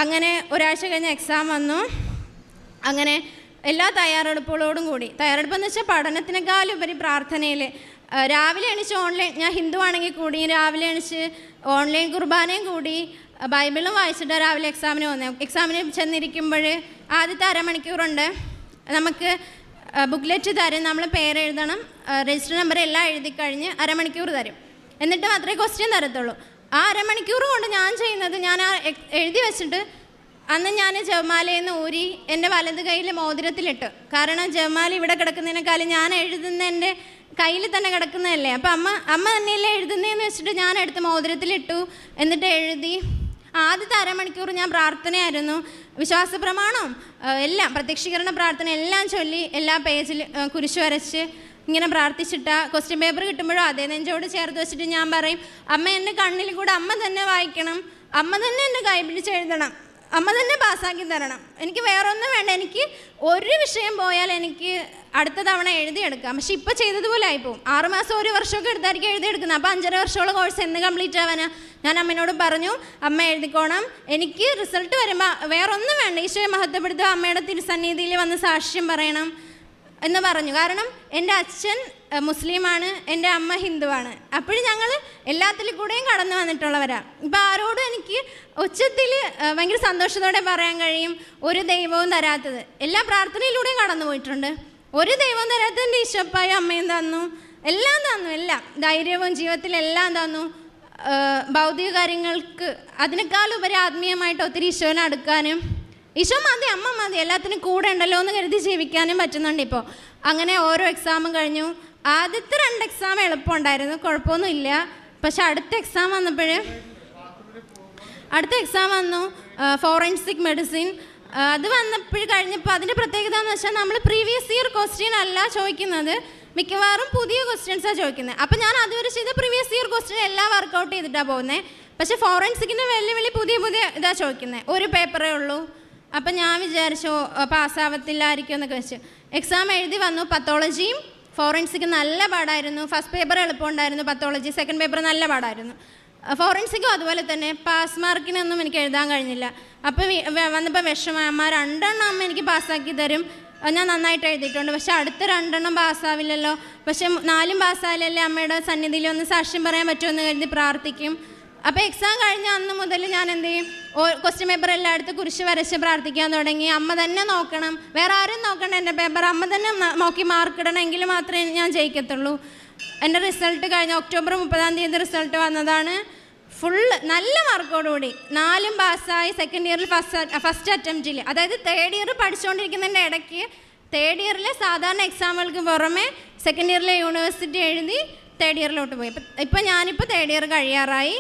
അങ്ങനെ ഒരാഴ്ച കഴിഞ്ഞ് എക്സാം വന്നു. അങ്ങനെ എല്ലാ തയ്യാറെടുപ്പുകളോടും കൂടി, തയ്യാറെടുപ്പെന്ന് വെച്ചാൽ പഠനത്തിനേക്കാളുപരി പ്രാർത്ഥനയിൽ രാവിലെ എണീച്ച് ഓൺലൈൻ, ഞാൻ ഹിന്ദു ആണെങ്കിൽ കൂടി രാവിലെ എണീച്ച് ഓൺലൈൻ കുർബാനയും കൂടി ബൈബിളും വായിച്ചിട്ട് രാവിലെ എക്സാമിന് വന്നത്. എക്സാമിന് ചെന്നിരിക്കുമ്പോൾ ആദ്യത്തെ അരമണിക്കൂറുണ്ട്, നമുക്ക് ബുക്ക്ലെറ്റ് തരും, നമ്മൾ പേരെഴുതണം, രജിസ്റ്റർ നമ്പർ എല്ലാം എഴുതി കഴിഞ്ഞ് അരമണിക്കൂർ തരും. എന്നിട്ട് മാത്രമേ ക്വസ്റ്റ്യൻ തരത്തുള്ളൂ. ആ അരമണിക്കൂർ കൊണ്ട് ഞാൻ ചെയ്യുന്നത്, ഞാൻ എഴുതി വെച്ചിട്ട് അന്ന് ഞാൻ ജപമാലയിൽ നിന്ന് ഊരി എൻ്റെ വലത് കയ്യിൽ മോതിരത്തിലിട്ട്. കാരണം ജപമാല ഇവിടെ കിടക്കുന്നതിനേക്കാളും ഞാൻ എഴുതുന്ന എൻ്റെ കയ്യിൽ തന്നെ കിടക്കുന്നതല്ലേ. അപ്പം അമ്മ തന്നെയല്ലേ എഴുതുന്നതെന്ന് വെച്ചിട്ട് ഞാൻ എടുത്ത് മോതിരത്തിലിട്ടു. എന്നിട്ട് എഴുതി. ആദ്യത്തെ അരമണിക്കൂർ ഞാൻ പ്രാർത്ഥനയായിരുന്നു. വിശ്വാസ പ്രമാണം എല്ലാം, പ്രത്യക്ഷീകരണ പ്രാർത്ഥന എല്ലാം ചൊല്ലി, എല്ലാ പേജിൽ കുരിശ് വരച്ച് ഇങ്ങനെ പ്രാർത്ഥിച്ചിട്ടാ. ക്വസ്റ്റ്യൻ പേപ്പർ കിട്ടുമ്പോഴും അതേ നെഞ്ചോട് ചേർത്ത് വെച്ചിട്ട് ഞാൻ പറയും, അമ്മ എൻ്റെ കണ്ണിൽ കൂടെ അമ്മ തന്നെ വായിക്കണം, അമ്മ തന്നെ എൻ്റെ കൈ പിടിച്ച് എഴുതണം, അമ്മ തന്നെ പാസ്സാക്കി തരണം, എനിക്ക് വേറൊന്നും വേണ്ട, എനിക്ക് ഒരു വിഷയം പോയാൽ എനിക്ക് അടുത്ത തവണ എഴുതിയെടുക്കാം. പക്ഷെ ഇപ്പോൾ ചെയ്തതുപോലെ ആയിപ്പോവും. 6 മാസം 1 വർഷമൊക്കെ എടുത്തായിരിക്കും എഴുതിയെടുക്കുന്നത്. അപ്പോൾ 5.5 വർഷമുള്ള കോഴ്സ് എന്ന് കംപ്ലീറ്റ് ആവാനാ? ഞാൻ അമ്മേനോട് പറഞ്ഞു, അമ്മ എഴുതിക്കോണം, എനിക്ക് റിസൾട്ട് വരുമ്പോൾ വേറൊന്നും വേണ്ട, ഈശോയെ മഹത്വപ്പെടുത്തുക, അമ്മയുടെ തിരുസന്നിധിയിൽ വന്ന് സാക്ഷ്യം പറയണം എന്ന് പറഞ്ഞു. കാരണം എൻ്റെ അച്ഛൻ മുസ്ലിമാണ്, എൻ്റെ അമ്മ ഹിന്ദുവാണ്. അപ്പോഴും ഞങ്ങൾ എല്ലാത്തിലും കൂടെയും കടന്നു വന്നിട്ടുള്ളവരാണ്. ഇപ്പം ആരോടും എനിക്ക് ഉച്ചത്തിൽ ഭയങ്കര സന്തോഷത്തോടെ പറയാൻ കഴിയും, ഒരു ദൈവവും തരാത്തത്. എല്ലാ പ്രാർത്ഥനയിലൂടെയും കടന്നു പോയിട്ടുണ്ട്. ഒരു ദൈവവും തരാത്തതിൻ്റെ ഈശോപ്പായും അമ്മയും തന്നു, എല്ലാം തന്നു, എല്ലാം ധൈര്യവും ജീവിതത്തിലെല്ലാം തന്നു. ഭൗതിക കാര്യങ്ങൾക്ക് അതിനേക്കാളുപരി ആത്മീയമായിട്ട് ഒത്തിരി ഈശോനെ അടുക്കാനും, ഈശോ മതി, അമ്മ മതി, എല്ലാത്തിനും കൂടെ ഉണ്ടല്ലോ എന്ന് കരുതി ജീവിക്കാനും പറ്റുന്നുണ്ട് ഇപ്പോൾ. അങ്ങനെ ഓരോ എക്സാമും കഴിഞ്ഞു. ആദ്യത്തെ 2 എക്സാം എളുപ്പമുണ്ടായിരുന്നു, കുഴപ്പമൊന്നുമില്ല. പക്ഷെ അടുത്ത എക്സാം വന്നു ഫോറൻസിക് മെഡിസിൻ. അത് വന്നപ്പോൾ കഴിഞ്ഞപ്പോൾ അതിൻ്റെ പ്രത്യേകത എന്ന് വെച്ചാൽ നമ്മൾ പ്രീവിയസ് ഇയർ ക്വസ്റ്റ്യൻ അല്ല ചോദിക്കുന്നത്, മിക്കവാറും പുതിയ ക്വസ്റ്റ്യൻസാണ് ചോദിക്കുന്നത്. അപ്പോൾ ഞാൻ അതുവരെ ചെയ്ത പ്രീവിയസ് ഇയർ ക്വസ്റ്റ്യൻ എല്ലാം വർക്കൗട്ട് ചെയ്തിട്ടാണ് പോകുന്നത്. പക്ഷേ ഫോറൻസിക്കിൻ്റെ വലിയ പുതിയ ഇതാണ് ചോദിക്കുന്നത്. ഒരു പേപ്പറേ ഉള്ളൂ. അപ്പം ഞാൻ വിചാരിച്ചു പാസ്സാവത്തില്ലായിരിക്കും എന്നൊക്കെ വെച്ച് എക്സാം എഴുതി വന്നു. പത്തോളജിയും ഫോറൻസിക് നല്ല പാടായിരുന്നു. ഫസ്റ്റ് പേപ്പർ എളുപ്പമുണ്ടായിരുന്നു, പത്തോളജി. സെക്കൻഡ് പേപ്പർ നല്ല പാടായിരുന്നു. ഫോറൻസിക്കും അതുപോലെ തന്നെ. പാസ് മാർക്കിനൊന്നും എനിക്ക് എഴുതാൻ കഴിഞ്ഞില്ല. അപ്പോൾ വന്നപ്പോൾ വിഷമം. അമ്മ 2 എണ്ണം അമ്മ എനിക്ക് പാസ്സാക്കി തരും, ഞാൻ നന്നായിട്ട് എഴുതിയിട്ടുണ്ട്, പക്ഷെ അടുത്ത 2 എണ്ണം പാസ്സാവില്ലല്ലോ. പക്ഷെ 4 പാസ്സായാലല്ലേ അമ്മയുടെ സന്നിധിയിൽ ഒന്ന് സാക്ഷ്യം പറയാൻ പറ്റുമെന്ന് കരുതി പ്രാർത്ഥിക്കും. അപ്പോൾ എക്സാം കഴിഞ്ഞ അന്ന് മുതൽ ഞാൻ എന്ത് ചെയ്യും, ക്വസ്റ്റ്യൻ പേപ്പർ എല്ലായിടത്തും കുരിശ് വരച്ച് പ്രാർത്ഥിക്കാൻ തുടങ്ങി. അമ്മ തന്നെ നോക്കണം, വേറെ ആരും നോക്കണം എൻ്റെ പേപ്പർ, അമ്മ തന്നെ നോക്കി മാർക്ക് ഇടണമെങ്കിൽ മാത്രമേ ഞാൻ ജയിക്കത്തുള്ളൂ. എൻ്റെ റിസൾട്ട് കഴിഞ്ഞ ഒക്ടോബർ 30 റിസൾട്ട് വന്നതാണ്. ഫുള്ള് നല്ല മാർക്കോടുകൂടി 4 പാസ്സായി. സെക്കൻഡ് ഇയറിൽ ഫസ്റ്റ് അറ്റംപ്റ്റിൽ, അതായത് തേർഡ് ഇയർ പഠിച്ചുകൊണ്ടിരിക്കുന്നതിൻ്റെ ഇടയ്ക്ക്, തേർഡ് ഇയറിലെ സാധാരണ എക്സാമുകൾക്ക് പുറമെ സെക്കൻഡ് ഇയറിലെ യൂണിവേഴ്സിറ്റി എഴുതി തേർഡ് ഇയറിലോട്ട് പോയി. ഇപ്പം ഞാനിപ്പോൾ തേർഡ് ഇയർ കഴിയാറായി.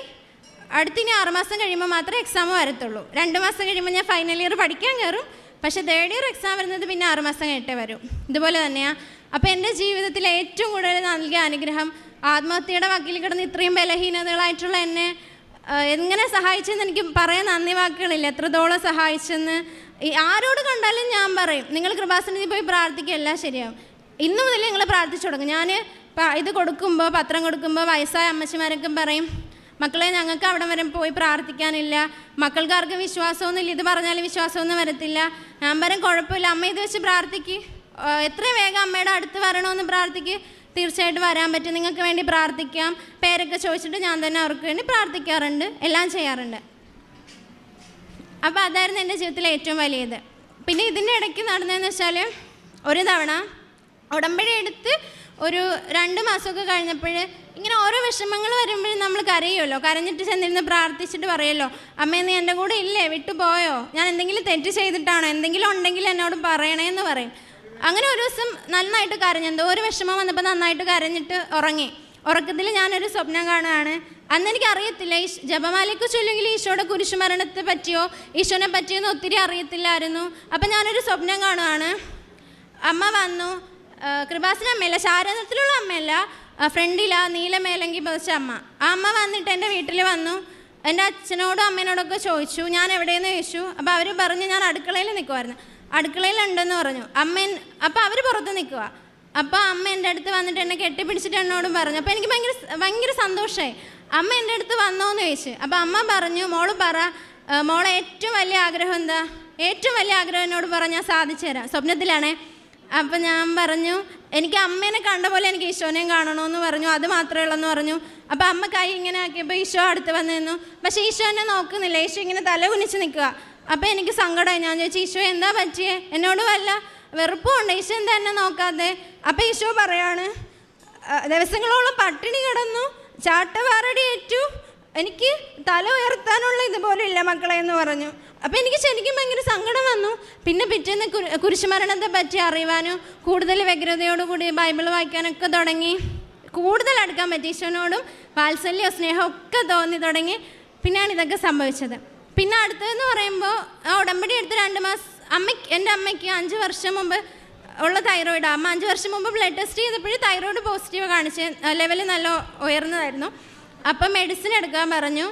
അടുത്തിനി 6 മാസം കഴിയുമ്പോൾ മാത്രമേ എക്സാം വരത്തുള്ളൂ. 2 മാസം കഴിയുമ്പോൾ ഞാൻ ഫൈനൽ ഇയർ പഠിക്കാൻ കയറും. പക്ഷേ തേർഡ് ഇയർ എക്സാം വരുന്നത് പിന്നെ 6 മാസം കഴിഞ്ഞിട്ടേ വരും. ഇതുപോലെ തന്നെയാണ്. അപ്പോൾ എൻ്റെ ജീവിതത്തിൽ ഏറ്റവും കൂടുതൽ നൽകിയ അനുഗ്രഹം, ആത്മഹത്യയുടെ വക്കിൽ കിടന്ന് ഇത്രയും ബലഹീനതകളായിട്ടുള്ള എന്നെ എങ്ങനെ സഹായിച്ചെന്ന് എനിക്ക് പറയാൻ നന്ദി വാക്കുകളില്ല. എത്രത്തോളം സഹായിച്ചെന്ന് ആരോട് കണ്ടാലും ഞാൻ പറയും, നിങ്ങൾ കൃപാസനത്തിൽ പോയി പ്രാർത്ഥിക്കുക, എല്ലാം ശരിയാവും. ഇന്ന് മുതൽ നിങ്ങൾ പ്രാർത്ഥിച്ചു തുടങ്ങും. ഞാൻ ഇത് കൊടുക്കുമ്പോൾ, പത്രം കൊടുക്കുമ്പോൾ വയസ്സായ അമ്മച്ചിമാരൊക്കെ പറയും, മക്കളെ ഞങ്ങൾക്ക് അവിടെ വരെ പോയി പ്രാർത്ഥിക്കാനില്ല, മക്കൾക്കാർക്ക് വിശ്വാസമൊന്നുമില്ല, ഇത് പറഞ്ഞാൽ വിശ്വാസമൊന്നും വരത്തില്ല. ഞാൻ പറയും കുഴപ്പമില്ല, അമ്മ ഇത് വെച്ച് പ്രാർത്ഥിക്ക്, എത്രയും വേഗം അമ്മയുടെ അടുത്ത് വരണമെന്ന് പ്രാർത്ഥിക്ക്, തീർച്ചയായിട്ടും വരാൻ പറ്റും, നിങ്ങൾക്ക് വേണ്ടി പ്രാർത്ഥിക്കാം. പേരൊക്കെ ചോദിച്ചിട്ട് ഞാൻ തന്നെ അവർക്ക് വേണ്ടി പ്രാർത്ഥിക്കാറുണ്ട്, എല്ലാം ചെയ്യാറുണ്ട്. അപ്പോൾ അതായിരുന്നു എൻ്റെ ജീവിതത്തിലെ ഏറ്റവും വലിയത്. പിന്നെ ഇതിൻ്റെ ഇടയ്ക്ക് നടന്നതെന്ന് വെച്ചാൽ, ഒരു തവണ ഉടമ്പടി എടുത്ത് ഒരു 2 മാസമൊക്കെ കഴിഞ്ഞപ്പോൾ ഇങ്ങനെ ഓരോ വിഷമങ്ങൾ വരുമ്പോഴും നമ്മൾ കരയുമല്ലോ. കരഞ്ഞിട്ട് ചെന്നിരുന്ന് പ്രാർത്ഥിച്ചിട്ട് പറയുമല്ലോ, അമ്മേ നീ എൻ്റെ കൂടെ ഇല്ലേ, വിട്ടുപോയോ, ഞാൻ എന്തെങ്കിലും തെറ്റ് ചെയ്തിട്ടാണോ, എന്തെങ്കിലും ഉണ്ടെങ്കിൽ എന്നോട് പറയണേ എന്ന് പറയും. അങ്ങനെ ഒരു ദിവസം നന്നായിട്ട് കരഞ്ഞു, എന്തോ ഒരു വിഷമം വന്നപ്പോൾ നന്നായിട്ട് കരഞ്ഞിട്ട് ഉറങ്ങി. ഉറക്കത്തിൽ ഞാനൊരു സ്വപ്നം കാണുകയാണ്. അന്ന് എനിക്ക് അറിയത്തില്ല ജപമാലയ്ക്ക് ചൊല്ലുമെങ്കിൽ ഈശോയുടെ കുരിശുമരണത്തെ പറ്റിയോ ഈശോനെ പറ്റിയൊന്നും ഒത്തിരി അറിയത്തില്ലായിരുന്നു. അപ്പം ഞാനൊരു സ്വപ്നം കാണുകയാണ്. അമ്മ വന്നു, കൃപാസന അമ്മയല്ല, ശാരദത്തിലുള്ള അമ്മയല്ല, ഫ്രണ്ടിലാ നീലമേലങ്കി പതിച്ച അമ്മ. ആ അമ്മ വന്നിട്ട് എൻ്റെ വീട്ടിൽ വന്നു. എൻ്റെ അച്ഛനോടും അമ്മേനോടൊക്കെ ചോദിച്ചു ഞാൻ എവിടെയെന്ന് ചോദിച്ചു. അപ്പോൾ അവർ പറഞ്ഞു ഞാൻ അടുക്കളയിൽ നിൽക്കുമായിരുന്നു. അടുക്കളയിലുണ്ടെന്ന് പറഞ്ഞു. അപ്പോൾ അവർ പുറത്ത് നിൽക്കുക. അപ്പോൾ അമ്മ എൻ്റെ അടുത്ത് വന്നിട്ട് എന്നെ കെട്ടിപ്പിടിച്ചിട്ട് എന്നോടും പറഞ്ഞു. അപ്പോൾ എനിക്ക് ഭയങ്കര സന്തോഷമായി. അമ്മ എൻ്റെ അടുത്ത് വന്നോന്ന് ചോദിച്ചു. അപ്പോൾ അമ്മ പറഞ്ഞു, മോള് പറ, മോളെ ഏറ്റവും വലിയ ആഗ്രഹം എന്താ, ഏറ്റവും വലിയ ആഗ്രഹം എന്നോട് പറഞ്ഞ് ഞാൻ സാധിച്ചു തരാം, സ്വപ്നത്തിലാണേ. അപ്പം ഞാൻ പറഞ്ഞു എനിക്ക് അമ്മേനെ കണ്ട പോലെ എനിക്ക് ഈശോനെയും കാണണമെന്ന് പറഞ്ഞു, അത് മാത്രമേ ഉള്ളെന്ന് പറഞ്ഞു. അപ്പോൾ അമ്മ കൈ ഇങ്ങനെ ആക്കിയപ്പോൾ ഈശോ അടുത്ത് വന്നു നിന്നു. പക്ഷേ ഈശോ എന്നെ നോക്കുന്നില്ല, ഈശോ ഇങ്ങനെ തല കുനിച്ച് നിൽക്കുക. അപ്പോൾ എനിക്ക് സങ്കടമായി. ഞാൻ ചോദിച്ചു, ഈശോ എന്താ പറ്റിയേ, എന്നോട് വല്ല വെറുപ്പുണ്ട്, ഈശോ എന്താ എന്നെ നോക്കാതെ? അപ്പോൾ ഈശോ പറയാണ്, ദിവസങ്ങളോളം പട്ടിണി കിടന്നു, ചാട്ടവാറടി ഏറ്റു, എനിക്ക് തല ഉയർത്താനുള്ള ഇതുപോലെ ഇല്ല മക്കളെ എന്ന് പറഞ്ഞു. അപ്പോൾ എനിക്ക് ശരിക്കും ഭയങ്കര സങ്കടം വന്നു. പിന്നെ പിറ്റേന്ന് കുരിശുമരണത്തെ പറ്റി അറിയുവാനും കൂടുതൽ വ്യഗ്രതയോടുകൂടി ബൈബിൾ വായിക്കാനൊക്കെ തുടങ്ങി. കൂടുതൽ അടുക്കാൻ പറ്റി, ഈശോനോടും വാത്സല്യ സ്നേഹം ഒക്കെ തോന്നി തുടങ്ങി. പിന്നെയാണ് ഇതൊക്കെ സംഭവിച്ചത്. പിന്നെ അടുത്തതെന്ന് പറയുമ്പോൾ ആ ഉടമ്പടി എടുത്ത് 2 മാസം എൻ്റെ അമ്മയ്ക്ക് 5 വർഷം മുമ്പ് ഉള്ള തൈറോയിഡ്. അമ്മ 5 വർഷം മുമ്പ് ബ്ലഡ് ടെസ്റ്റ് ചെയ്തപ്പോഴും തൈറോയിഡ് പോസിറ്റീവ് കാണിച്ച്, ലെവൽ നല്ല ഉയർന്നതായിരുന്നു. അപ്പം മെഡിസിൻ എടുക്കാൻ പറഞ്ഞു.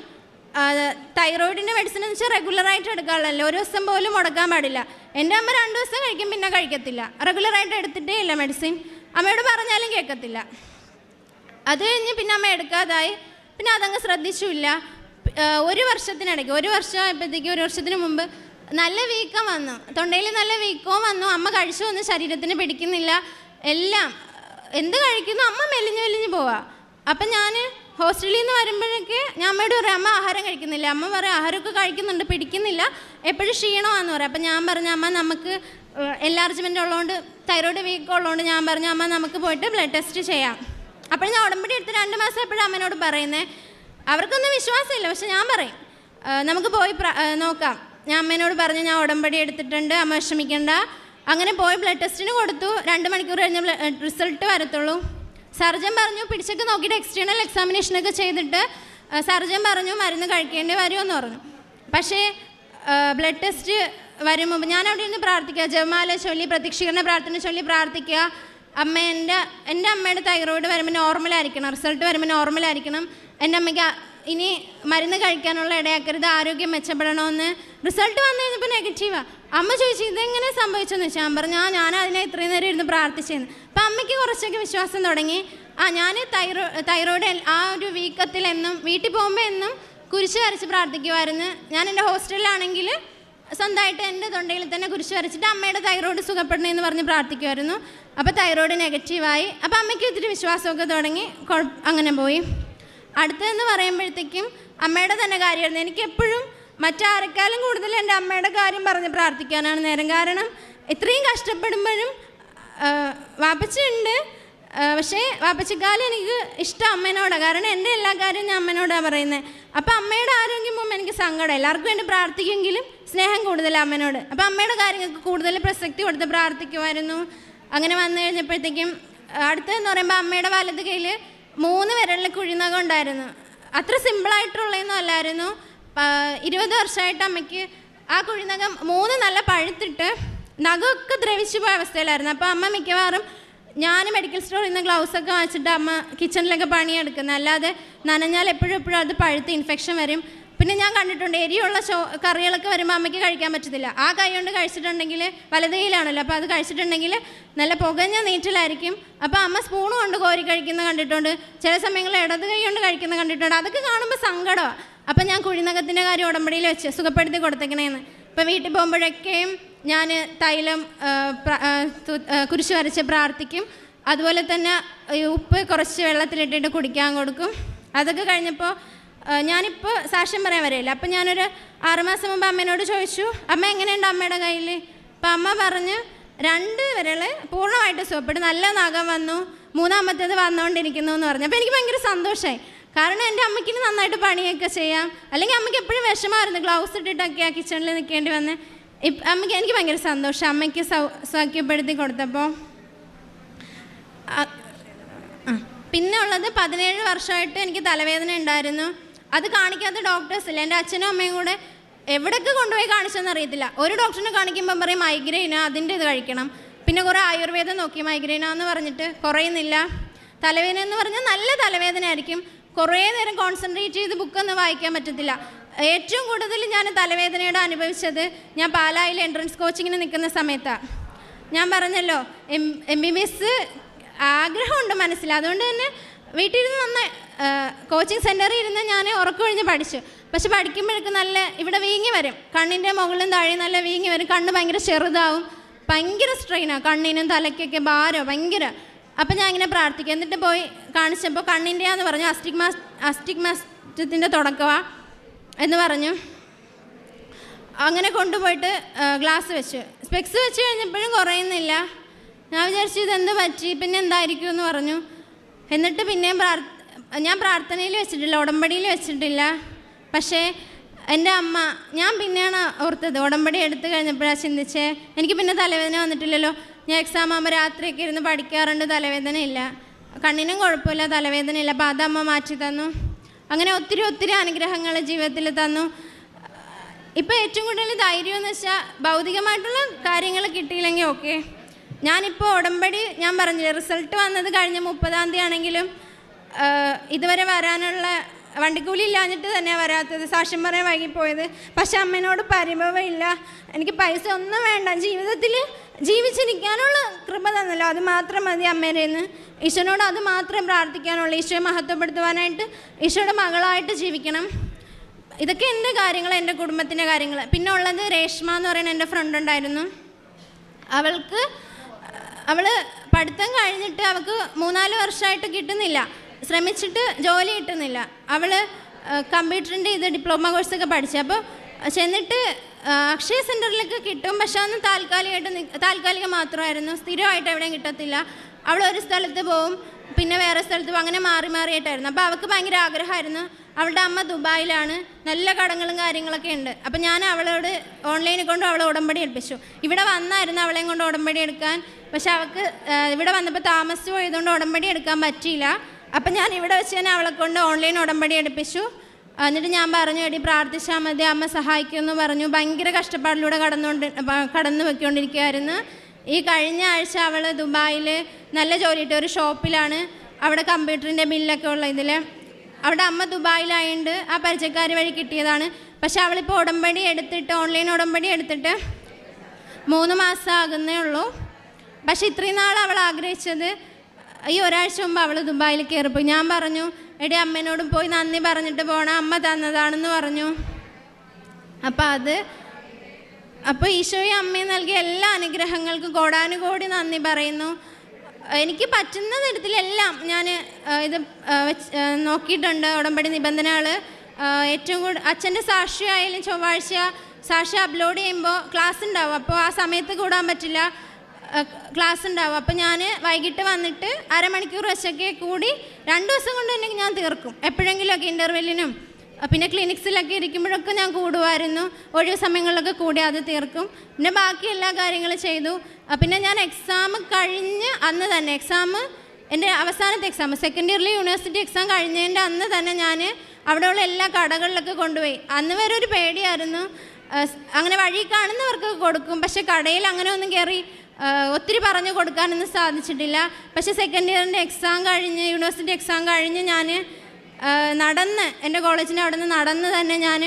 തൈറോയിഡിൻ്റെ മെഡിസിൻ എന്ന് വെച്ചാൽ റെഗുലറായിട്ട് എടുക്കാനുള്ളല്ലോ, ഒരു ദിവസം പോലും മുടക്കാൻ പാടില്ല. എൻ്റെ അമ്മ 2 ദിവസം കഴിക്കും, പിന്നെ കഴിക്കത്തില്ല. റെഗുലറായിട്ട് എടുത്തിട്ടേ ഇല്ല മെഡിസിൻ. അമ്മയോട് പറഞ്ഞാലും കേൾക്കത്തില്ല. അത് കഴിഞ്ഞ് പിന്നെ അമ്മ എടുക്കാതായി. പിന്നെ അതങ്ങ് ശ്രദ്ധിച്ചില്ല. 1 വർഷത്തിനിടയ്ക്ക്, 1 വർഷം ആയപ്പോഴത്തേക്ക്, 1 വർഷത്തിന് മുമ്പ് നല്ല വീക്കം വന്നു, തൊണ്ടയിൽ നല്ല വീക്കവും വന്നു. അമ്മ കഴിച്ചു വന്ന് ശരീരത്തിന് പിടിക്കുന്നില്ല, എല്ലാം എന്ത് കഴിക്കുന്നു അമ്മ മെലിഞ്ഞ് പോവാ. അപ്പം ഞാൻ ഹോസ്റ്റലിൽ നിന്ന് വരുമ്പോഴൊക്കെ ഞാൻ അമ്മയോട് പറയും, അമ്മ ആഹാരം കഴിക്കുന്നില്ല. അമ്മ പറയും ആഹാരമൊക്കെ കഴിക്കുന്നുണ്ട്, പിടിക്കുന്നില്ല, എപ്പോഴും ക്ഷീണമാണെന്ന് പറയും. അപ്പം ഞാൻ പറഞ്ഞു, അമ്മ നമുക്ക് എൻലാർജ്മെൻ്റ് ഉള്ളതുകൊണ്ട്, തൈറോയ്ഡ് വീക്കം ഉള്ളതുകൊണ്ട് ഞാൻ പറഞ്ഞു, അമ്മ നമുക്ക് പോയിട്ട് ബ്ലഡ് ടെസ്റ്റ് ചെയ്യാം. അപ്പോൾ ഞാൻ ഉടമ്പടി എടുത്ത് 2 മാസം എപ്പോഴും അമ്മേനോട് പറയുന്നത്. അവർക്കൊന്നും വിശ്വാസമില്ല, പക്ഷെ ഞാൻ പറയും നമുക്ക് പോയി നോക്കാം. ഞാൻ അമ്മേനോട് പറഞ്ഞു ഞാൻ ഉടമ്പടി എടുത്തിട്ടുണ്ട്, അമ്മ വിഷമിക്കണ്ട. അങ്ങനെ പോയി ബ്ലഡ് ടെസ്റ്റിന് കൊടുത്തു. 2 മണിക്കൂർ കഴിഞ്ഞ് റിസൾട്ട് വരത്തുള്ളൂ. സർജൻ പറഞ്ഞു പിടിച്ചൊക്കെ നോക്കിയിട്ട് എക്സ്റ്റേണൽ എക്സാമിനേഷനൊക്കെ ചെയ്തിട്ട് സർജൻ പറഞ്ഞു മരുന്ന് കഴിക്കേണ്ടി വരുമെന്ന് പറഞ്ഞു. പക്ഷേ ബ്ലഡ് ടെസ്റ്റ് വരും മുമ്പ് ഞാൻ അവിടെ ഇരുന്ന് പ്രാർത്ഥിക്കുക, ജപമാല ചൊല്ലി, പ്രത്യക്ഷീകരണ പ്രാർത്ഥന ചൊല്ലി പ്രാർത്ഥിക്കുക. എൻ്റെ അമ്മയുടെ തൈറോയിഡ് വരുമ്പോൾ നോർമലായിരിക്കണം, റിസൾട്ട് വരുമ്പോൾ നോർമലായിരിക്കണം. എൻ്റെ അമ്മയ്ക്ക് ഇനി മരുന്ന് കഴിക്കാനുള്ള ഇടയാക്കരുത്, ആരോഗ്യം മെച്ചപ്പെടണമെന്ന്. റിസൾട്ട് വന്നു കഴിഞ്ഞപ്പോൾ നെഗറ്റീവാണ്. അമ്മ ചോദിച്ചു ഇതെങ്ങനെ സംഭവിച്ചെന്ന് വെച്ചാൽ ഞാൻ പറഞ്ഞു ഞാൻ അതിനെ ഇത്രയും നേരം ഇരുന്ന് പ്രാർത്ഥിച്ചെന്ന്. അപ്പം അമ്മയ്ക്ക് കുറച്ചൊക്കെ വിശ്വാസം തുടങ്ങി. ഞാൻ തൈറോയ്ഡ് ആ ഒരു വീക്കത്തിലെന്നും വീട്ടിൽ പോകുമ്പോൾ എന്നും കുരിശ് വരച്ച് പ്രാർത്ഥിക്കുമായിരുന്നു. ഞാൻ എൻ്റെ ഹോസ്റ്റലിലാണെങ്കിൽ സ്വന്തമായിട്ട് എൻ്റെ തൊണ്ടയിൽ തന്നെ കുരിശ് വരച്ചിട്ട് അമ്മയുടെ തൈറോയ്ഡ് സുഖപ്പെടണമെന്ന് പറഞ്ഞ് പ്രാർത്ഥിക്കുമായിരുന്നു. അപ്പോൾ തൈറോയ്ഡ് നെഗറ്റീവായി. അപ്പോൾ അമ്മയ്ക്ക് ഒത്തിരി വിശ്വാസമൊക്കെ തുടങ്ങി. അങ്ങനെ പോയി. അടുത്തതെന്ന് പറയുമ്പോഴത്തേക്കും അമ്മയുടെ തന്നെ കാര്യമായിരുന്നു. എനിക്കെപ്പോഴും മറ്റാരെക്കാളും കൂടുതൽ എൻ്റെ അമ്മയുടെ കാര്യം പറഞ്ഞ് പ്രാർത്ഥിക്കാനാണ് നേരം. കാരണം ഇത്രയും കഷ്ടപ്പെടുമ്പോഴും വാപ്പച്ചിയുണ്ട്, പക്ഷേ വാപ്പച്ചിക്കാലം എനിക്ക് ഇഷ്ടം അമ്മേനോടാണ്. കാരണം എൻ്റെ എല്ലാ കാര്യവും ഞാൻ അമ്മേനോടാണ് പറയുന്നത്. അപ്പോൾ അമ്മയുടെ ആരോഗ്യം പോകുമ്പോൾ എനിക്ക് സങ്കടം. എല്ലാവർക്കും വേണ്ടി പ്രാർത്ഥിക്കുമെങ്കിലും സ്നേഹം കൂടുതലാണ് അമ്മേനോട്. അപ്പോൾ അമ്മയുടെ കാര്യങ്ങൾക്ക് കൂടുതൽ പ്രസക്തി കൊടുത്ത് പ്രാർത്ഥിക്കുമായിരുന്നു. അങ്ങനെ വന്നു കഴിഞ്ഞപ്പോഴത്തേക്കും അടുത്തതെന്ന് പറയുമ്പോൾ അമ്മയുടെ വലത് കയ്യിൽ 3 വിരലിൽ കുഴിനകം ഉണ്ടായിരുന്നു. അത്ര സിമ്പിളായിട്ടുള്ളതൊന്നും അല്ലായിരുന്നു. 20 വർഷമായിട്ട് അമ്മയ്ക്ക് ആ കുഴിനകം 3 നല്ല പഴുത്തിട്ട് നഖമൊക്കെ ദ്രവിച്ചു പോയ അവസ്ഥയിലായിരുന്നു. അപ്പോൾ അമ്മ മിക്കവാറും ഞാൻ മെഡിക്കൽ സ്റ്റോറിൽ നിന്ന് ഗ്ലൗസൊക്കെ വാങ്ങിച്ചിട്ട് അമ്മ കിച്ചണിലൊക്കെ പണിയെടുക്കുന്നത്. അല്ലാതെ നനഞ്ഞാൽ എപ്പോഴും അത് പഴുത്ത് ഇൻഫെക്ഷൻ വരും. പിന്നെ ഞാൻ കണ്ടിട്ടുണ്ട് എരിയുള്ള കറികളൊക്കെ വരുമ്പോൾ അമ്മയ്ക്ക് കഴിക്കാൻ പറ്റത്തില്ല. ആ കൈ കൊണ്ട് കഴിച്ചിട്ടുണ്ടെങ്കിൽ വലത് കൈയിലാണല്ലോ, അപ്പോൾ അത് കഴിച്ചിട്ടുണ്ടെങ്കിൽ നല്ല പുകഞ്ഞ നീറ്റിലായിരിക്കും. അപ്പോൾ അമ്മ സ്പൂൺ കൊണ്ട് കോരി കഴിക്കുന്നത് കണ്ടിട്ടുണ്ട്. ചില സമയങ്ങളിൽ ഇടത് കൈ കൊണ്ട് കഴിക്കുന്നത് കണ്ടിട്ടുണ്ട്. അതൊക്കെ കാണുമ്പോൾ സങ്കടമാണ്. അപ്പം ഞാൻ കുഴിനകത്തിൻ്റെ കാര്യം ഉടമ്പടിയിൽ വെച്ച് സുഖപ്പെടുത്തി കൊടുത്തേക്കണേന്ന്. ഇപ്പോൾ വീട്ടിൽ പോകുമ്പോഴൊക്കെയും ഞാൻ തൈലം കുരിശ് വരച്ച് പ്രാർത്ഥിക്കും. അതുപോലെ തന്നെ ഉപ്പ് കുറച്ച് വെള്ളത്തിലിട്ടിട്ട് കുടിക്കാൻ കൊടുക്കും. അതൊക്കെ കഴിഞ്ഞപ്പോൾ ഞാനിപ്പോൾ സാക്ഷ്യം പറയാൻ വരില്ല. അപ്പം ഞാനൊരു 6 മാസം മുമ്പ് അമ്മേനോട് ചോദിച്ചു, അമ്മ എങ്ങനെയുണ്ട് അമ്മയുടെ കയ്യിൽ? അപ്പം അമ്മ പറഞ്ഞ് 2 വിരൽ പൂർണ്ണമായിട്ട് സുഖപ്പെട്ടു, നല്ല നഖം വന്നു, 3-മത്തേത് വന്നുകൊണ്ടിരിക്കുന്നു എന്ന് പറഞ്ഞു. അപ്പോൾ എനിക്ക് ഭയങ്കര സന്തോഷമായി. കാരണം എൻ്റെ അമ്മയ്ക്ക് നന്നായിട്ട് പണിയൊക്കെ ചെയ്യാം. അല്ലെങ്കിൽ അമ്മയ്ക്ക് എപ്പോഴും വിഷമമായിരുന്നു, ഗ്ലൗസ് ഇട്ടിട്ടൊക്കെയാണ് കിച്ചണിൽ നിൽക്കേണ്ടി വന്ന്. അമ്മയ്ക്ക് എനിക്ക് ഭയങ്കര സന്തോഷം അമ്മയ്ക്ക് സൗഖ്യപ്പെടുത്തി കൊടുത്തപ്പോൾ. പിന്നെ ഉള്ളത് 17 വർഷമായിട്ട് എനിക്ക് തലവേദന ഉണ്ടായിരുന്നു. അത് കാണിക്കാത്ത ഡോക്ടേഴ്സ് ഇല്ല. എൻ്റെ അച്ഛനും അമ്മയും കൂടെ എവിടെയൊക്കെ കൊണ്ടുപോയി കാണിച്ചെന്ന് അറിയത്തില്ല. ഒരു ഡോക്ടറിനെ കാണിക്കുമ്പം പറയും മൈഗ്രെയിന്, അതിൻ്റെ ഇത് കഴിക്കണം. പിന്നെ കുറേ ആയുർവേദം നോക്കി, മൈഗ്രെയിനാന്ന് പറഞ്ഞിട്ട് കുറയുന്നില്ല. തലവേദന എന്ന് പറഞ്ഞാൽ നല്ല തലവേദന ആയിരിക്കും. കുറേ നേരം കോൺസെൻട്രേറ്റ് ചെയ്ത് ബുക്കൊന്നും വായിക്കാൻ പറ്റത്തില്ല. ഏറ്റവും കൂടുതൽ ഞാൻ തലവേദനയോട് അനുഭവിച്ചത് ഞാൻ പാലായിൽ എൻട്രൻസ് കോച്ചിങ്ങിന് നിൽക്കുന്ന സമയത്താണ്. ഞാൻ പറഞ്ഞല്ലോ MBBS ആഗ്രഹമുണ്ട് മനസ്സിൽ. അതുകൊണ്ട് തന്നെ വീട്ടിലിരുന്ന് നന്നായി കോച്ചിങ് സെൻറ്ററിൽ ഇരുന്ന് ഞാൻ ഉറക്കമൊഴിഞ്ഞ് പഠിച്ചു. പക്ഷെ പഠിക്കുമ്പോഴേക്കും നല്ല ഇവിടെ വീങ്ങി വരും, കണ്ണിൻ്റെ മുകളിലും താഴെയും നല്ല വീങ്ങി വരും. കണ്ണ് ഭയങ്കര ചെറുതാവും, ഭയങ്കര സ്ട്രെയിനാണ് കണ്ണിനും തലയ്ക്കൊക്കെ, ഭാരോ ഭയങ്കര. അപ്പം ഞാൻ ഇങ്ങനെ പ്രാർത്ഥിക്കും. എന്നിട്ട് പോയി കാണിച്ചപ്പോൾ കണ്ണിൻ്റെയാന്ന് പറഞ്ഞു, അസ്റ്റിഗ്മാറ്റിൻ്റെ തുടക്കമാണ് എന്ന് പറഞ്ഞു. അങ്ങനെ കൊണ്ടുപോയിട്ട് ഗ്ലാസ് വെച്ചു, സ്പെക്സ് വെച്ച് കഴിഞ്ഞപ്പോഴും കുറയുന്നില്ല. ഞാൻ വിചാരിച്ചു ഇതെന്ത് പറ്റി, പിന്നെ എന്തായിരിക്കും എന്ന് പറഞ്ഞു. എന്നിട്ട് പിന്നെയും ഞാൻ പ്രാർത്ഥനയിൽ വെച്ചിട്ടില്ല, ഉടമ്പടിയിൽ വെച്ചിട്ടില്ല. പക്ഷേ എൻ്റെ അമ്മ, ഞാൻ പിന്നെയാണ് ഓർത്തത്, ഉടമ്പടി എടുത്തു കഴിഞ്ഞപ്പോഴാണ് ചിന്തിച്ചേ എനിക്ക് പിന്നെ തലവേദന വന്നിട്ടില്ലല്ലോ. ഞാൻ എക്സാം ആകുമ്പോൾ രാത്രിയൊക്കെ ഇരുന്ന് പഠിക്കാറുണ്ട്, തലവേദന ഇല്ല, കണ്ണിനും കുഴപ്പമില്ല, തലവേദന ഇല്ല. അപ്പോൾ അതമ്മ മാറ്റി തന്നു. അങ്ങനെ ഒത്തിരി അനുഗ്രഹങ്ങൾ ജീവിതത്തിൽ തന്നു. ഇപ്പോൾ ഏറ്റവും കൂടുതൽ ധൈര്യം എന്ന് വെച്ചാൽ ഭൗതികമായിട്ടുള്ള കാര്യങ്ങൾ കിട്ടിയില്ലെങ്കിൽ ഓക്കെ. ഞാനിപ്പോൾ ഉടമ്പടി ഞാൻ പറഞ്ഞില്ലേ, റിസൾട്ട് വന്നത് കഴിഞ്ഞ 30-ാം തീയതി ആണെങ്കിലും ഇതുവരെ വരാനുള്ള വണ്ടിക്കൂലി ഇല്ലാഞ്ഞിട്ട് തന്നെയാണ് വരാത്തത്, സാക്ഷ്യം പറയാൻ വൈകിപ്പോയത്. പക്ഷെ അമ്മേനോട് പരിഭവമില്ല, എനിക്ക് പൈസ ഒന്നും വേണ്ട, ജീവിതത്തിൽ ജീവിച്ചിരിക്കാനുള്ള കൃപ തന്നല്ലോ, അത് മാത്രം മതി അമ്മേരേന്ന്. ഈശോനോട് അത് മാത്രം പ്രാർത്ഥിക്കാനുള്ളൂ, ഈശോയെ മഹത്വപ്പെടുത്തുവാനായിട്ട്, ഈശോയുടെ മകളായിട്ട് ജീവിക്കണം. ഇതൊക്കെ എൻ്റെ കാര്യങ്ങൾ, എൻ്റെ കുടുംബത്തിൻ്റെ കാര്യങ്ങൾ. പിന്നെ ഉള്ളത് രേഷ്മ എന്ന് പറയുന്ന എൻ്റെ ഫ്രണ്ട് ഉണ്ടായിരുന്നു. അവൾ പഠിത്തം കഴിഞ്ഞിട്ട് അവൾക്ക് 3-4 വർഷമായിട്ട് കിട്ടുന്നില്ല, ശ്രമിച്ചിട്ട് ജോലി കിട്ടുന്നില്ല. അവൾ കമ്പ്യൂട്ടറിൻ്റെ ഡിപ്ലോമ കോഴ്സൊക്കെ പഠിച്ചു. അപ്പോൾ ചെന്നിട്ട് അക്ഷയ സെൻറ്ററിലൊക്കെ കിട്ടും, പക്ഷെ അന്ന് താൽക്കാലികം മാത്രമായിരുന്നു, സ്ഥിരമായിട്ട് എവിടെയും കിട്ടത്തില്ല. അവൾ ഒരു സ്ഥലത്ത് പോവും, പിന്നെ വേറെ സ്ഥലത്ത് പോകും, അങ്ങനെ മാറിയിട്ടായിരുന്നു. അപ്പോൾ അവൾക്ക് ഭയങ്കര ആഗ്രഹമായിരുന്നു. അവളുടെ അമ്മ ദുബായിലാണ്, നല്ല കടങ്ങളും കാര്യങ്ങളൊക്കെ ഉണ്ട്. അപ്പം ഞാൻ അവളോട് ഓൺലൈനിൽ കൊണ്ട് അവളെ ഉടമ്പടി എടുപ്പിച്ചു. ഇവിടെ വന്നായിരുന്നു അവളെയും കൊണ്ട് ഉടമ്പടി എടുക്കാൻ, പക്ഷെ അവൾക്ക് ഇവിടെ വന്നപ്പോൾ താമസിച്ച് പോയതുകൊണ്ട് ഉടമ്പടി എടുക്കാൻ പറ്റിയില്ല. അപ്പം ഞാൻ ഇവിടെ വെച്ച് തന്നെ അവളെ കൊണ്ട് ഓൺലൈൻ ഉടമ്പടി എടുപ്പിച്ചു. എന്നിട്ട് ഞാൻ പറഞ്ഞു, എടി പ്രാർത്ഥിച്ചാൽ മതി, അമ്മ സഹായിക്കുമെന്ന് പറഞ്ഞു. ഭയങ്കര കഷ്ടപ്പാടിലൂടെ കടന്നു പോയിക്കൊണ്ടിരിക്കുകയായിരുന്നു. ഈ കഴിഞ്ഞ ആഴ്ച അവൾ ദുബായിൽ നല്ല ജോലിയിട്ട് ഒരു ഷോപ്പിലാണ്, അവിടെ കമ്പ്യൂട്ടറിൻ്റെ ബില്ലൊക്കെ ഉള്ള ഇതിൽ. അവിടെ അമ്മ ദുബായിലായതുകൊണ്ട് ആ പരിചയക്കാർ വഴി കിട്ടിയതാണ്. പക്ഷെ അവളിപ്പോൾ ഉടമ്പടി എടുത്തിട്ട്, ഓൺലൈൻ ഉടമ്പടി എടുത്തിട്ട് 3 മാസം ആകുന്നേ ഉള്ളൂ. പക്ഷെ ഇത്രയും നാൾ അവൾ ആഗ്രഹിച്ചത്, ഈ ഒരാഴ്ച മുമ്പ് അവൾ ദുബായിൽ കയറിപ്പോയി. ഞാൻ പറഞ്ഞു, എടി അമ്മേനോടും പോയി നന്ദി പറഞ്ഞിട്ട് പോകണം, അമ്മ തന്നതാണെന്ന് പറഞ്ഞു. അപ്പോൾ ഈശോയും അമ്മയും നൽകിയ എല്ലാ അനുഗ്രഹങ്ങൾക്കും കോടാനുകോടി നന്ദി പറയുന്നു. എനിക്ക് പറ്റുന്ന തരത്തിലെല്ലാം ഞാൻ ഇത് നോക്കിയിട്ടുണ്ട്. ഉടമ്പടി നിബന്ധനകൾ ഏറ്റവും കൂടുതൽ അച്ഛൻ്റെ സാക്ഷിയായാലും ചൊവ്വാഴ്ച സാക്ഷി അപ്ലോഡ് ചെയ്യുമ്പോൾ ക്ലാസ് ഉണ്ടാവും. അപ്പോൾ ആ സമയത്ത് കൂടാൻ പറ്റില്ല, ക്ലാസ് ഉണ്ടാവും. അപ്പോൾ ഞാൻ വൈകിട്ട് വന്നിട്ട് അരമണിക്കൂർ വെച്ചൊക്കെ കൂടി 2 ദിവസം കൊണ്ട് തന്നെ ഞാൻ തീർക്കും. എപ്പോഴെങ്കിലുമൊക്കെ ഇൻ്റർവെല്ലിനും പിന്നെ ക്ലിനിക്സിലൊക്കെ ഇരിക്കുമ്പോഴൊക്കെ ഞാൻ കൂടുമായിരുന്നു. ഒഴിവ് സമയങ്ങളിലൊക്കെ കൂടി അത് തീർക്കും. പിന്നെ ബാക്കി എല്ലാ കാര്യങ്ങളും ചെയ്തു. പിന്നെ ഞാൻ എക്സാം കഴിഞ്ഞ് അന്ന് തന്നെ, എൻ്റെ അവസാനത്തെ എക്സാം, സെക്കൻഡ് ഇയറിൽ യൂണിവേഴ്സിറ്റി എക്സാം കഴിഞ്ഞതിൻ്റെ അന്ന് തന്നെ ഞാൻ അവിടെയുള്ള എല്ലാ കടകളിലൊക്കെ കൊണ്ടുപോയി. അന്ന് വരെ ഒരു പേടിയായിരുന്നു. അങ്ങനെ വഴി കാണുന്നവർക്ക് കൊടുക്കും, പക്ഷെ കടയിൽ അങ്ങനെ ഒന്നും കയറി ഒത്തിരി പറഞ്ഞു കൊടുക്കാനൊന്നും സാധിച്ചിട്ടില്ല. പക്ഷേ സെക്കൻഡ് ഇയറിൻ്റെ എക്സാം കഴിഞ്ഞ്, യൂണിവേഴ്സിറ്റി എക്സാം കഴിഞ്ഞ് ഞാൻ നടന്ന്, എൻ്റെ കോളേജിൻ്റെ അവിടെ നിന്ന് നടന്ന് തന്നെ ഞാൻ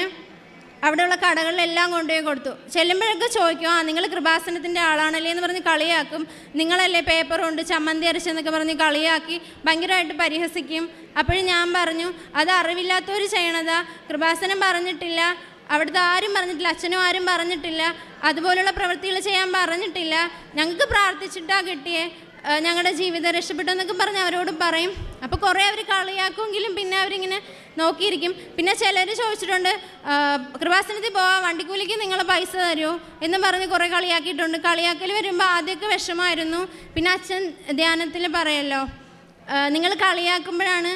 അവിടെയുള്ള കടകളിലെല്ലാം കൊണ്ടുപോയി കൊടുത്തു. ചെല്ലുമ്പോഴൊക്കെ ചോദിക്കും, നിങ്ങൾ കൃപാസനത്തിൻ്റെ ആളാണല്ലേ എന്ന് പറഞ്ഞ് കളിയാക്കും. നിങ്ങളല്ലേ പേപ്പർ കൊണ്ട് ചമ്മന്തി അരച്ചെന്നൊക്കെ പറഞ്ഞ് കളിയാക്കി ഭയങ്കരമായിട്ട് പരിഹസിക്കും. അപ്പോഴും ഞാൻ പറഞ്ഞു, അത് അറിവില്ലാത്തവർ ചെയ്യണതാ, കൃപാസനം പറഞ്ഞിട്ടില്ല, അവിടുത്തെ ആരും പറഞ്ഞിട്ടില്ല, അച്ഛനും ആരും പറഞ്ഞിട്ടില്ല, അതുപോലുള്ള പ്രവൃത്തികൾ ചെയ്യാൻ പറഞ്ഞിട്ടില്ല, ഞങ്ങൾക്ക് പ്രാർത്ഥിച്ചിട്ടാണ് കിട്ടിയേ, ഞങ്ങളുടെ ജീവിതം രക്ഷപ്പെട്ടു എന്നൊക്കെ പറഞ്ഞ് അവരോട് പറയും. അപ്പോൾ കുറേ അവർ കളിയാക്കുമെങ്കിലും പിന്നെ അവരിങ്ങനെ നോക്കിയിരിക്കും. പിന്നെ ചിലർ ചോദിച്ചിട്ടുണ്ട്, കൃപാസനത്തിൽ പോവാൻ വണ്ടിക്കൂലിക്ക് നിങ്ങൾ പൈസ തരുമോ എന്ന് പറഞ്ഞ് കുറേ കളിയാക്കിയിട്ടുണ്ട്. കളിയാക്കൽ വരുമ്പോൾ ആദ്യമൊക്കെ വിഷമമായിരുന്നു. പിന്നെ അച്ഛൻ ധ്യാനത്തിൽ പറയല്ലോ, നിങ്ങൾ കളിയാക്കുമ്പോഴാണ്,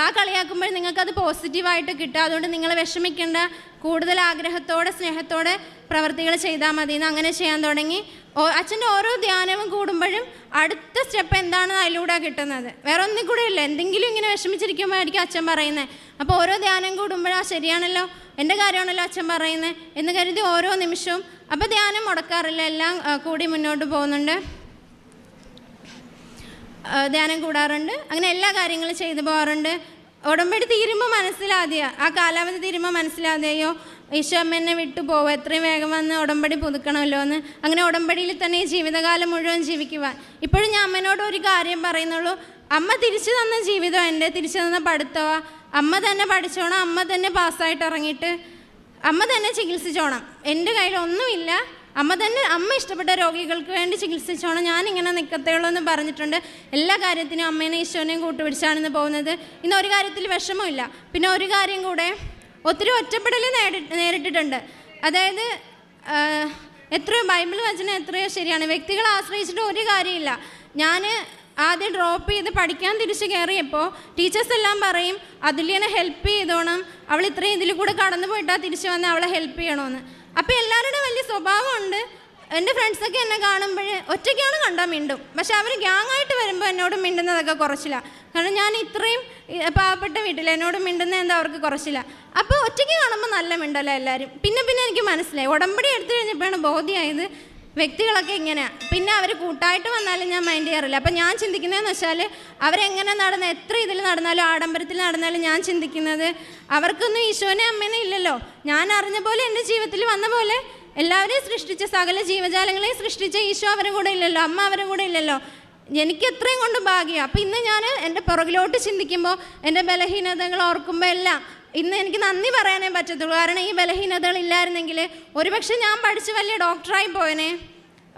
ആ കളിയാക്കുമ്പോൾ നിങ്ങൾക്കത് പോസിറ്റീവായിട്ട് കിട്ടുക, അതുകൊണ്ട് നിങ്ങൾ വിഷമിക്കേണ്ട, കൂടുതൽ ആഗ്രഹത്തോടെ സ്നേഹത്തോടെ പ്രവൃത്തികൾ ചെയ്താൽ മതി എന്ന് അങ്ങനെ ചെയ്യാൻ തുടങ്ങി. അച്ഛൻ്റെ ഓരോ ധ്യാനവും കൂടുമ്പോഴും അടുത്ത സ്റ്റെപ്പ് എന്താണെന്ന് അതിലൂടെ കിട്ടുന്നത്, വേറെ ഒന്നും കൂടെ ഇല്ല. എന്തെങ്കിലും ഇങ്ങനെ വിഷമിച്ചിരിക്കുമ്പോഴായിരിക്കും അച്ഛൻ പറയുന്നത്. അപ്പോൾ ഓരോ ധ്യാനം കൂടുമ്പോഴാ ശരിയാണല്ലോ, എൻ്റെ കാര്യമാണല്ലോ അച്ഛൻ പറയുന്നത് എന്ന് കരുതി ഓരോ നിമിഷവും, അപ്പോൾ ധ്യാനം മുടക്കാറില്ല, എല്ലാം കൂടി മുന്നോട്ട് പോകുന്നുണ്ട്. ധ്യാനം കൂടാറുണ്ട്, അങ്ങനെ എല്ലാ കാര്യങ്ങളും ചെയ്തു പോകാറുണ്ട്. ഉടമ്പടി തീരുമ്പോൾ മനസ്സിലാതെയോ, ആ കാലാവധി തീരുമ്പോൾ മനസ്സിലാതെയോ ഈശോ അമ്മേനെ വിട്ടു പോവുക, എത്രയും വേഗം വന്ന് ഉടമ്പടി പുതുക്കണമല്ലോ എന്ന്. അങ്ങനെ ഉടമ്പടിയിൽ തന്നെ ഈ ജീവിതകാലം മുഴുവൻ ജീവിക്കുവാൻ. ഇപ്പോഴും ഞാൻ അമ്മേനോട് ഒരു കാര്യം പറയുന്നുള്ളൂ, അമ്മ തിരിച്ചു തന്ന ജീവിതം എൻ്റെ, തിരിച്ചു തന്ന പഠിത്തമാണ്, അമ്മ തന്നെ പഠിച്ചോണം, അമ്മ തന്നെ പാസ്സായിട്ട് ഇറങ്ങിയിട്ട് അമ്മ തന്നെ ചികിത്സിച്ചോണം, എൻ്റെ കയ്യിലൊന്നുമില്ല, അമ്മ ഇഷ്ടപ്പെട്ട രോഗികൾക്ക് വേണ്ടി ചികിത്സിച്ചോണം, ഞാനിങ്ങനെ നിൽക്കത്തേയുള്ളൂ എന്ന് പറഞ്ഞിട്ടുണ്ട്. എല്ലാ കാര്യത്തിനും അമ്മേനെ ഈശോനെയും കൂട്ടുപിടിച്ചാണെന്ന് പോകുന്നത്. ഇന്ന് ഒരു കാര്യത്തിൽ വിഷമമില്ല. പിന്നെ ഒരു കാര്യം കൂടെ, ഒത്തിരി ഒറ്റപ്പെടൽ നേരിട്ടിട്ടുണ്ട്. അതായത് എത്രയോ ബൈബിൾ വചനം എത്രയോ ശരിയാണ്, വ്യക്തികളെ ആശ്രയിച്ചിട്ട് ഒരു കാര്യമില്ല. ഞാൻ ആദ്യം ഡ്രോപ്പ് ചെയ്ത് പഠിക്കാൻ തിരിച്ച് കയറിയപ്പോൾ ടീച്ചേഴ്സ് എല്ലാം പറയും, അതുല്യനെ ഹെൽപ്പ് ചെയ്തോണം, അവൾ ഇത്രയും ഇതിൽ കൂടെ കടന്നു പോയിട്ടാണ് തിരിച്ച് വന്ന് അവളെ ഹെൽപ്പ് ചെയ്യണമെന്ന്. അപ്പോൾ എല്ലാവരുടെയും വലിയ സ്വഭാവമുണ്ട്. എൻ്റെ ഫ്രണ്ട്സൊക്കെ എന്നെ കാണുമ്പോൾ ഒറ്റയ്ക്കാണ് കണ്ടാൽ മിണ്ടും, പക്ഷെ അവർ ഗ്യാങ്ങായിട്ട് വരുമ്പോൾ എന്നോട് മിണ്ടുന്നതൊക്കെ കുറച്ചില്ല. കാരണം ഞാൻ ഇത്രയും പാവപ്പെട്ട വീട്ടിൽ എന്നോട് മിണ്ടുന്ന എന്താ അവർക്ക് കുറച്ചില്ല. അപ്പോൾ ഒറ്റയ്ക്ക് കാണുമ്പോൾ നല്ല മിണ്ടല്ല എല്ലാവരും. പിന്നെ എനിക്ക് മനസ്സിലായി, ഉടമ്പടി എടുത്തു കഴിഞ്ഞപ്പോഴാണ് ബോധ്യമായത് വ്യക്തികളൊക്കെ ഇങ്ങനെയാണ്. പിന്നെ അവർ കൂട്ടായിട്ട് വന്നാലും ഞാൻ മൈൻഡ് ചെയ്യാറില്ല. അപ്പം ഞാൻ ചിന്തിക്കുന്നതെന്ന് വെച്ചാൽ, അവരെങ്ങനെ നടന്ന് എത്ര ഇതിൽ നടന്നാലും ആഡംബരത്തിൽ നടന്നാലും ഞാൻ ചിന്തിക്കുന്നത്, അവർക്കൊന്നും ഈശോനെ അമ്മേനെ ഇല്ലല്ലോ, ഞാൻ അറിഞ്ഞ പോലെ എൻ്റെ ജീവിതത്തിൽ വന്ന പോലെ എല്ലാവരെയും സൃഷ്ടിച്ച, സകല ജീവജാലങ്ങളെയും സൃഷ്ടിച്ച ഈശോ അവരുടെ കൂടെ ഇല്ലല്ലോ, അമ്മ അവരുടെ കൂടെ ഇല്ലല്ലോ, എനിക്ക് എത്രയും കൊണ്ട് ഭാഗ്യം. അപ്പം ഇന്ന് ഞാൻ എൻ്റെ പുറകിലോട്ട് ചിന്തിക്കുമ്പോൾ, എൻ്റെ ബലഹീനതകൾ ഓർക്കുമ്പോൾ എല്ലാം ഇന്ന് എനിക്ക് നന്ദി പറയാനേ പറ്റത്തുള്ളൂ. കാരണം ഈ ബലഹീനതകൾ ഇല്ലായിരുന്നെങ്കിൽ ഒരുപക്ഷെ ഞാൻ പഠിച്ച് വലിയ ഡോക്ടറായി പോയനെ,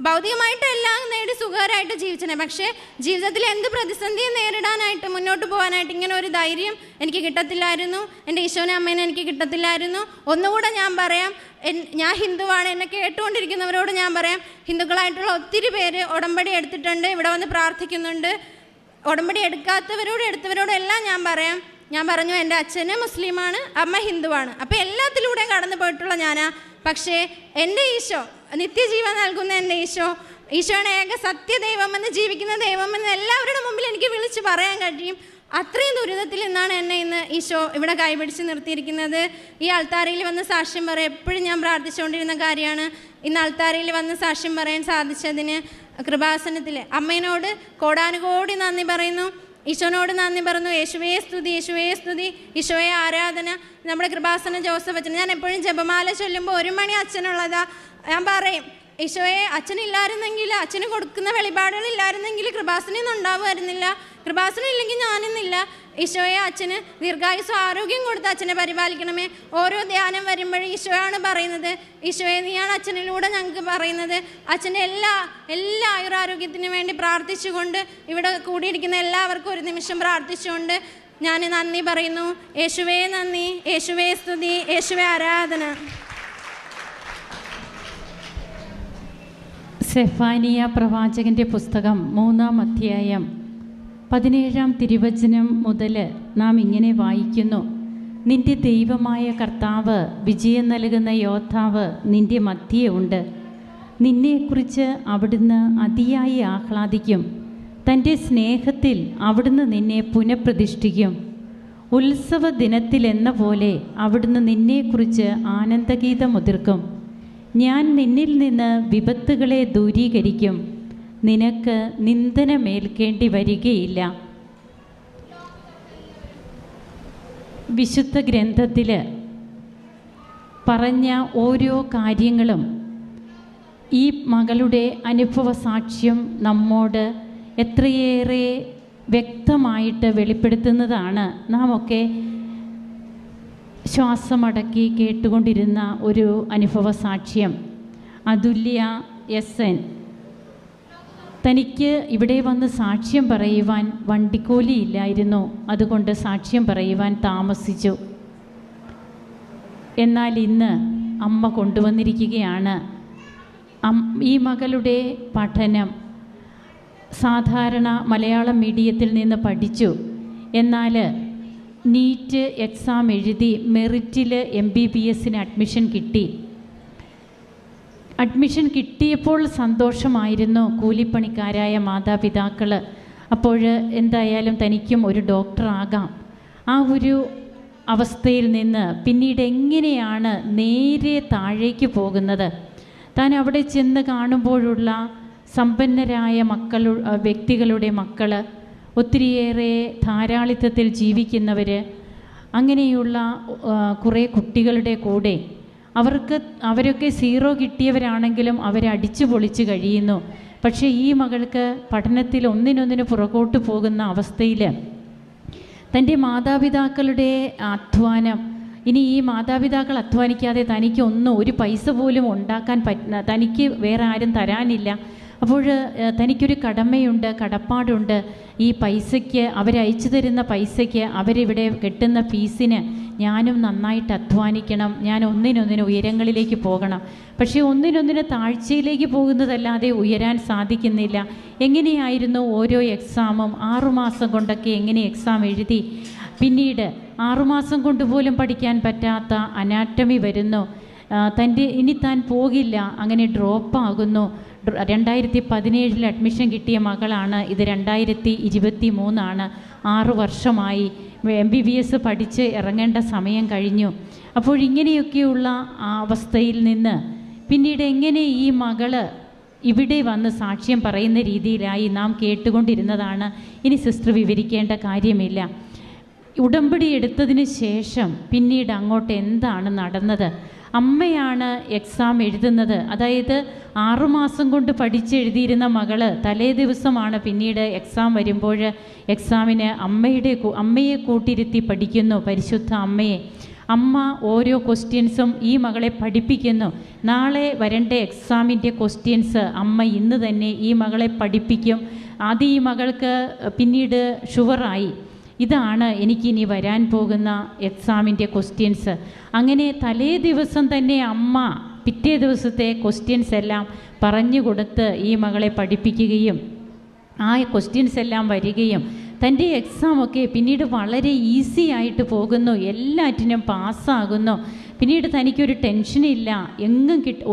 ഭൗതികമായിട്ട് എല്ലാം നേടി സുഖകരമായിട്ട് ജീവിച്ചനെ. പക്ഷേ ജീവിതത്തിൽ എന്ത് പ്രതിസന്ധിയും നേരിടാനായിട്ട്, മുന്നോട്ട് പോകാനായിട്ട് ഇങ്ങനെ ഒരു ധൈര്യം എനിക്ക് കിട്ടത്തില്ലായിരുന്നു, എൻ്റെ ഈശോനെ അമ്മേനെ എനിക്ക് കിട്ടത്തില്ലായിരുന്നു. ഒന്നുകൂടെ ഞാൻ പറയാം, ഞാൻ ഹിന്ദുവാണ്, എന്നെ കേട്ടുകൊണ്ടിരിക്കുന്നവരോട് ഞാൻ പറയാം, ഹിന്ദുക്കളായിട്ടുള്ള ഒത്തിരി പേര് ഉടമ്പടി എടുത്തിട്ടുണ്ട്, ഇവിടെ വന്ന് പ്രാർത്ഥിക്കുന്നുണ്ട്. ഉടമ്പടി എടുത്തവരോടും എല്ലാം ഞാൻ പറഞ്ഞു, എൻ്റെ അച്ഛന് മുസ്ലിമാണ്, അമ്മ ഹിന്ദുവാണ്, അപ്പോൾ എല്ലാത്തിലൂടെയും കടന്നു പോയിട്ടുള്ള ഞാനാ. പക്ഷേ എൻ്റെ ഈശോ, നിത്യജീവൻ നൽകുന്ന എൻ്റെ ഈശോയാണ് ഏക സത്യദൈവമെന്ന്, ജീവിക്കുന്ന ദൈവമെന്ന് എല്ലാവരുടെ മുമ്പിൽ എനിക്ക് വിളിച്ച് പറയാൻ കഴിയും. അത്രയും ദുരിതത്തിൽ നിന്നാണ് എന്നെ ഇന്ന് ഈശോ ഇവിടെ കൈപിടിച്ച് നിർത്തിയിരിക്കുന്നത്. ഈ അൾത്താരയിൽ വന്ന് സാക്ഷ്യം പറയാൻ എപ്പോഴും ഞാൻ പ്രാർത്ഥിച്ചുകൊണ്ടിരുന്ന കാര്യമാണ്. ഇന്ന് അൾത്താരയിൽ വന്ന് സാക്ഷ്യം പറയാൻ സാധിച്ചതിന് കൃപാസനത്തിൽ അമ്മേനോട് കോടാനുകോടി നന്ദി പറയുന്നു, ഈശോനോട് നന്ദി പറഞ്ഞു. യേശുവേ സ്തുതി, യേശുവേ സ്തുതി, ഈശോയെ ആരാധന. നമ്മുടെ കൃപാസന ജോസഫ് അച്ഛൻ, ഞാൻ എപ്പോഴും ജപമാല ചൊല്ലുമ്പോൾ 1 മണി അച്ഛനുള്ളതാ ഞാൻ പറയും, ഈശോയെ അച്ഛനില്ലായിരുന്നെങ്കിൽ, അച്ഛന് കൊടുക്കുന്ന വെളിപാടുകളില്ലായിരുന്നെങ്കിൽ കൃപാസനൊന്നും ഉണ്ടാവുമായിരുന്നില്ല. കൃപാസനം ഇല്ലെങ്കിൽ ഞാനിന്നില്ല. ഈശോയെ അച്ഛന് ദീർഘായുസ്സും ആരോഗ്യം കൊടുത്ത് അച്ഛനെ പരിപാലിക്കണമേ. ഓരോ ധ്യാനം വരുമ്പോഴും ഈശോയാണ് പറയുന്നത്, ഈശോയെ നീയാണ് അച്ഛനിലൂടെ ഞങ്ങൾക്ക് പറയുന്നത്. അച്ഛൻ്റെ എല്ലാ ആയുരാരോഗ്യത്തിനു വേണ്ടി പ്രാർത്ഥിച്ചുകൊണ്ട് ഇവിടെ കൂടിയിരിക്കുന്ന എല്ലാവർക്കും ഒരു നിമിഷം പ്രാർത്ഥിച്ചുകൊണ്ട് ഞാൻ നന്ദി പറയുന്നു. യേശുവേ നന്ദി, യേശുവേ സ്തുതി, യേശുവേ ആരാധന. സെഫാനിയ പ്രവാചകൻ്റെ പുസ്തകം 3-ാം അധ്യായം 17-ാം തിരുവചനം മുതൽ നാം ഇങ്ങനെ വായിക്കുന്നു: നിന്റെ ദൈവമായ കർത്താവ്, വിജയം നൽകുന്ന യോദ്ധാവ് നിന്റെ മധ്യേ ഉണ്ട്. നിന്നെക്കുറിച്ച് അവിടുന്ന് അതിയായി ആഹ്ലാദിക്കും. തൻ്റെ സ്നേഹത്തിൽ അവിടുന്ന് നിന്നെ പുനഃപ്രതിഷ്ഠിക്കും. ഉത്സവ ദിനത്തിലെന്ന പോലെ അവിടുന്ന് നിന്നെക്കുറിച്ച് ആനന്ദഗീതം ഉതിർക്കും. ഞാൻ നിന്നിൽ നിന്ന് വിപത്തുകളെ ദൂരീകരിക്കും. നിനക്ക് നിന്ദനമേൽക്കേണ്ടി വരികയില്ല. വിശുദ്ധ ഗ്രന്ഥത്തിൽ പറഞ്ഞ ഓരോ കാര്യങ്ങളും ഈ മകളുടെ അനുഭവ സാക്ഷ്യം നമ്മോട് എത്രയേറെ വ്യക്തമായിട്ട് വെളിപ്പെടുത്തുന്നതാണ്. നാം ഒക്കെ ശ്വാസമടക്കി കേട്ടുകൊണ്ടിരുന്ന ഒരു അനുഭവ സാക്ഷ്യം. അതുല്യ SN തനിക്ക് ഇവിടെ വന്ന് സാക്ഷ്യം പറയുവാൻ വണ്ടിക്കൂലിയില്ലായിരുന്നു, അതുകൊണ്ട് സാക്ഷ്യം പറയുവാൻ താമസിച്ചു. എന്നാൽ ഇന്ന് അമ്മ കൊണ്ടുവന്നിരിക്കുകയാണ്. ഈ മകളുടെ പഠനം സാധാരണ മലയാളം മീഡിയത്തിൽ നിന്ന് പഠിച്ചു. എന്നാൽ നീറ്റ് എക്സാം എഴുതി മെറിറ്റിൽ MBBSന് അഡ്മിഷൻ കിട്ടി. അഡ്മിഷൻ കിട്ടിയപ്പോൾ സന്തോഷമായിരുന്നു കൂലിപ്പണിക്കാരായ മാതാപിതാക്കൾ. അപ്പോൾ എന്തായാലും തനിക്കും ഒരു ഡോക്ടറാകാം. ആ ഒരു അവസ്ഥയിൽ നിന്ന് പിന്നീട് എങ്ങനെയാണ് നേരെ താഴേക്ക് പോകുന്നത്? താൻ അവിടെ ചെന്ന് കാണുമ്പോഴുള്ള സമ്പന്നരായ വ്യക്തികളുടെ മക്കൾ, ഒത്തിരിയേറെ ധാരാളിത്തത്തിൽ ജീവിക്കുന്നവർ, അങ്ങനെയുള്ള കുറേ കുട്ടികളുടെ കൂടെ അവരൊക്കെ 0 കിട്ടിയവരാണെങ്കിലും അവരടിച്ചു പൊളിച്ച് കഴിയുന്നു. പക്ഷേ ഈ മകൾക്ക് പഠനത്തിൽ ഒന്നിനൊന്നിന് പുറകോട്ട് പോകുന്ന അവസ്ഥയിൽ തൻ്റെ മാതാപിതാക്കളുടെ അധ്വാനം, ഇനി ഈ മാതാപിതാക്കൾ അധ്വാനിക്കാതെ തനിക്ക് ഒരു പൈസ പോലും ഉണ്ടാക്കാൻ തനിക്ക് വേറെ ആരും തരാനില്ല. അപ്പോൾ തനിക്കൊരു കടമയുണ്ട്, കടപ്പാടുണ്ട്. ഈ പൈസയ്ക്ക്, അവരയച്ചു തരുന്ന പൈസയ്ക്ക്, അവരിവിടെ കെട്ടുന്ന ഫീസിന് ഞാനും നന്നായിട്ട് അധ്വാനിക്കണം, ഞാൻ ഒന്നിനൊന്നിന് ഉയരങ്ങളിലേക്ക് പോകണം. പക്ഷേ ഒന്നിനൊന്നിന് താഴ്ചയിലേക്ക് പോകുന്നതല്ലാതെ ഉയരാൻ സാധിക്കുന്നില്ല. എങ്ങനെയായിരുന്നു ഓരോ എക്സാമും 6 മാസം കൊണ്ടൊക്കെ എങ്ങനെ എക്സാം എഴുതി, പിന്നീട് 6 മാസം കൊണ്ട് പോലും പഠിക്കാൻ പറ്റാത്ത അനാറ്റമി വരുന്നു. ഇനി താൻ പോകില്ല, അങ്ങനെ ഡ്രോപ്പാകുന്നു. 2017 അഡ്മിഷൻ കിട്ടിയ മകളാണ്. ഇത് 2023 6 വർഷമായി. MBBS പഠിച്ച് ഇറങ്ങേണ്ട സമയം കഴിഞ്ഞു. അപ്പോൾ ഇങ്ങനെയൊക്കെയുള്ള അവസ്ഥയിൽ നിന്ന് പിന്നീട് എങ്ങനെ ഈ മകള് ഇവിടെ വന്ന് സാക്ഷ്യം പറയുന്ന രീതിയിലായി നാം കേട്ടുകൊണ്ടിരുന്നതാണ്. ഇനി സിസ്റ്റർ വിവരിക്കേണ്ട കാര്യമില്ല. ഉടമ്പടി എടുത്തതിന് ശേഷം പിന്നീട് അങ്ങോട്ട് എന്താണ് നടന്നത്? അമ്മയാണ് എക്സാം എഴുതുന്നത്. അതായത് 6 മാസം കൊണ്ട് പഠിച്ചെഴുതിയിരുന്ന മകള് തലേ ദിവസമാണ് പിന്നീട് എക്സാം വരുമ്പോൾ എക്സാമിന് അമ്മയെ കൂട്ടിരുത്തി പഠിക്കുന്നു, പരിശുദ്ധ അമ്മയെ. അമ്മ ഓരോ ക്വസ്റ്റ്യൻസും ഈ മകളെ പഠിപ്പിക്കുന്നു. നാളെ വരേണ്ട എക്സാമിൻ്റെ ക്വസ്റ്റ്യൻസ് അമ്മ ഇന്ന് തന്നെ ഈ മകളെ പഠിപ്പിക്കും. അത് ഈ മകൾക്ക് പിന്നീട് ഷുവറായി, ഇതാണ് എനിക്കിനി വരാൻ പോകുന്ന എക്സാമിൻ്റെ ക്വസ്റ്റ്യൻസ്. അങ്ങനെ തലേ ദിവസം തന്നെ അമ്മ പിറ്റേ ദിവസത്തെ ക്വസ്റ്റ്യൻസ് എല്ലാം പറഞ്ഞു കൊടുത്ത് ഈ മകളെ പഠിപ്പിക്കുകയും ആ ക്വസ്റ്റ്യൻസ് എല്ലാം വരികയും തൻ്റെ എക്സാമൊക്കെ പിന്നീട് വളരെ ഈസി ആയിട്ട് പോകുന്നു, എല്ലാറ്റിനും പാസ്സാകുന്നു. പിന്നീട് തനിക്കൊരു ടെൻഷനില്ല,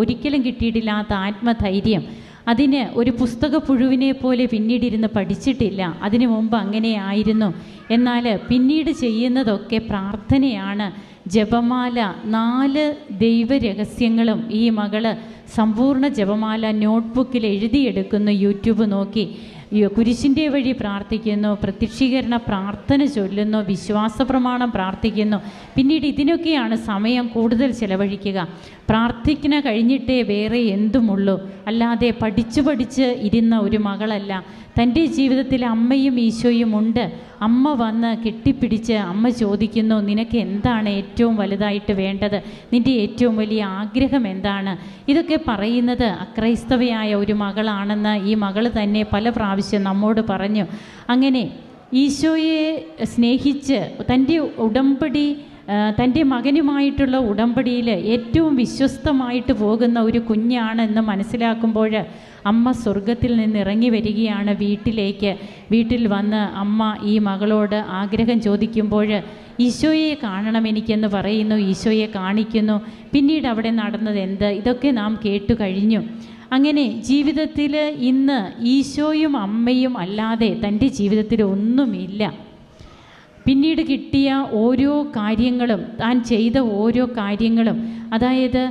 ഒരിക്കലും കിട്ടിയിട്ടില്ലാത്ത ആത്മധൈര്യം. അതിന് ഒരു പുസ്തക പുഴുവിനെ പോലെ പിന്നീടിരുന്ന് പഠിച്ചിട്ടില്ല. അതിനു മുമ്പ് അങ്ങനെ ആയിരുന്നു. എന്നാൽ പിന്നീട് ചെയ്യുന്നതൊക്കെ പ്രാർത്ഥനയാണ്, ജപമാല. 4 ദൈവരഹസ്യങ്ങളും ഈ മകള് സമ്പൂർണ്ണ ജപമാല നോട്ട്ബുക്കിൽ എഴുതിയെടുക്കുന്നു, യൂട്യൂബ് നോക്കി. കുരിശിൻ്റെ വഴി പ്രാർത്ഥിക്കുന്നു, പ്രത്യക്ഷീകരണ പ്രാർത്ഥന ചൊല്ലുന്നു, വിശ്വാസ പ്രമാണം പ്രാർത്ഥിക്കുന്നു. പിന്നീട് ഇതിനൊക്കെയാണ് സമയം കൂടുതൽ ചിലവഴിക്കുക. പ്രാർത്ഥിക്കുന്ന കഴിഞ്ഞിട്ടേ വേറെ എന്തുമുള്ളൂ. അല്ലാതെ പഠിച്ച് ഇരുന്ന ഒരു മകളല്ല. തൻ്റെ ജീവിതത്തിൽ അമ്മയും ഈശോയും ഉണ്ട്. അമ്മ വന്ന് കെട്ടിപ്പിടിച്ച് അമ്മ ചോദിക്കുന്നു, നിനക്ക് എന്താണ് ഏറ്റവും വലുതായിട്ട് വേണ്ടത്? നിൻ്റെ ഏറ്റവും വലിയ ആഗ്രഹം എന്താണ്? ഇതൊക്കെ പറയുന്നത് അക്രൈസ്തവയായ ഒരു മകളാണെന്ന് ഈ മകൾ തന്നെ പല പ്രാവശ്യം നമ്മോട് പറഞ്ഞു. അങ്ങനെ ഈശോയെ സ്നേഹിച്ച് തൻ്റെ ഉടമ്പടി, തൻ്റെ മകനുമായിട്ടുള്ള ഉടമ്പടിയിൽ ഏറ്റവും വിശ്വസ്തമായിട്ട് പോകുന്ന ഒരു കുഞ്ഞാണെന്ന് മനസ്സിലാക്കുമ്പോൾ അമ്മ സ്വർഗത്തിൽ നിന്ന് ഇറങ്ങി വരികയാണ് വീട്ടിലേക്ക്. വീട്ടിൽ വന്ന് അമ്മ ഈ മകളോട് ആഗ്രഹം ചോദിക്കുമ്പോൾ ഈശോയെ കാണണം എനിക്കെന്ന് പറയുന്നു. ഈശോയെ കാണിക്കുന്നു. പിന്നീട് അവിടെ നടന്നത് എന്ത്, ഇതൊക്കെ നാം കേട്ടു കഴിഞ്ഞു. അങ്ങനെ ജീവിതത്തിൽ ഇന്ന് ഈശോയും അമ്മയും അല്ലാതെ തൻ്റെ ജീവിതത്തിൽ ഒന്നുമില്ല. പിന്നീട് കിട്ടിയ ഓരോ കാര്യങ്ങളും, താൻ ചെയ്ത ഓരോ കാര്യങ്ങളും, അതായത്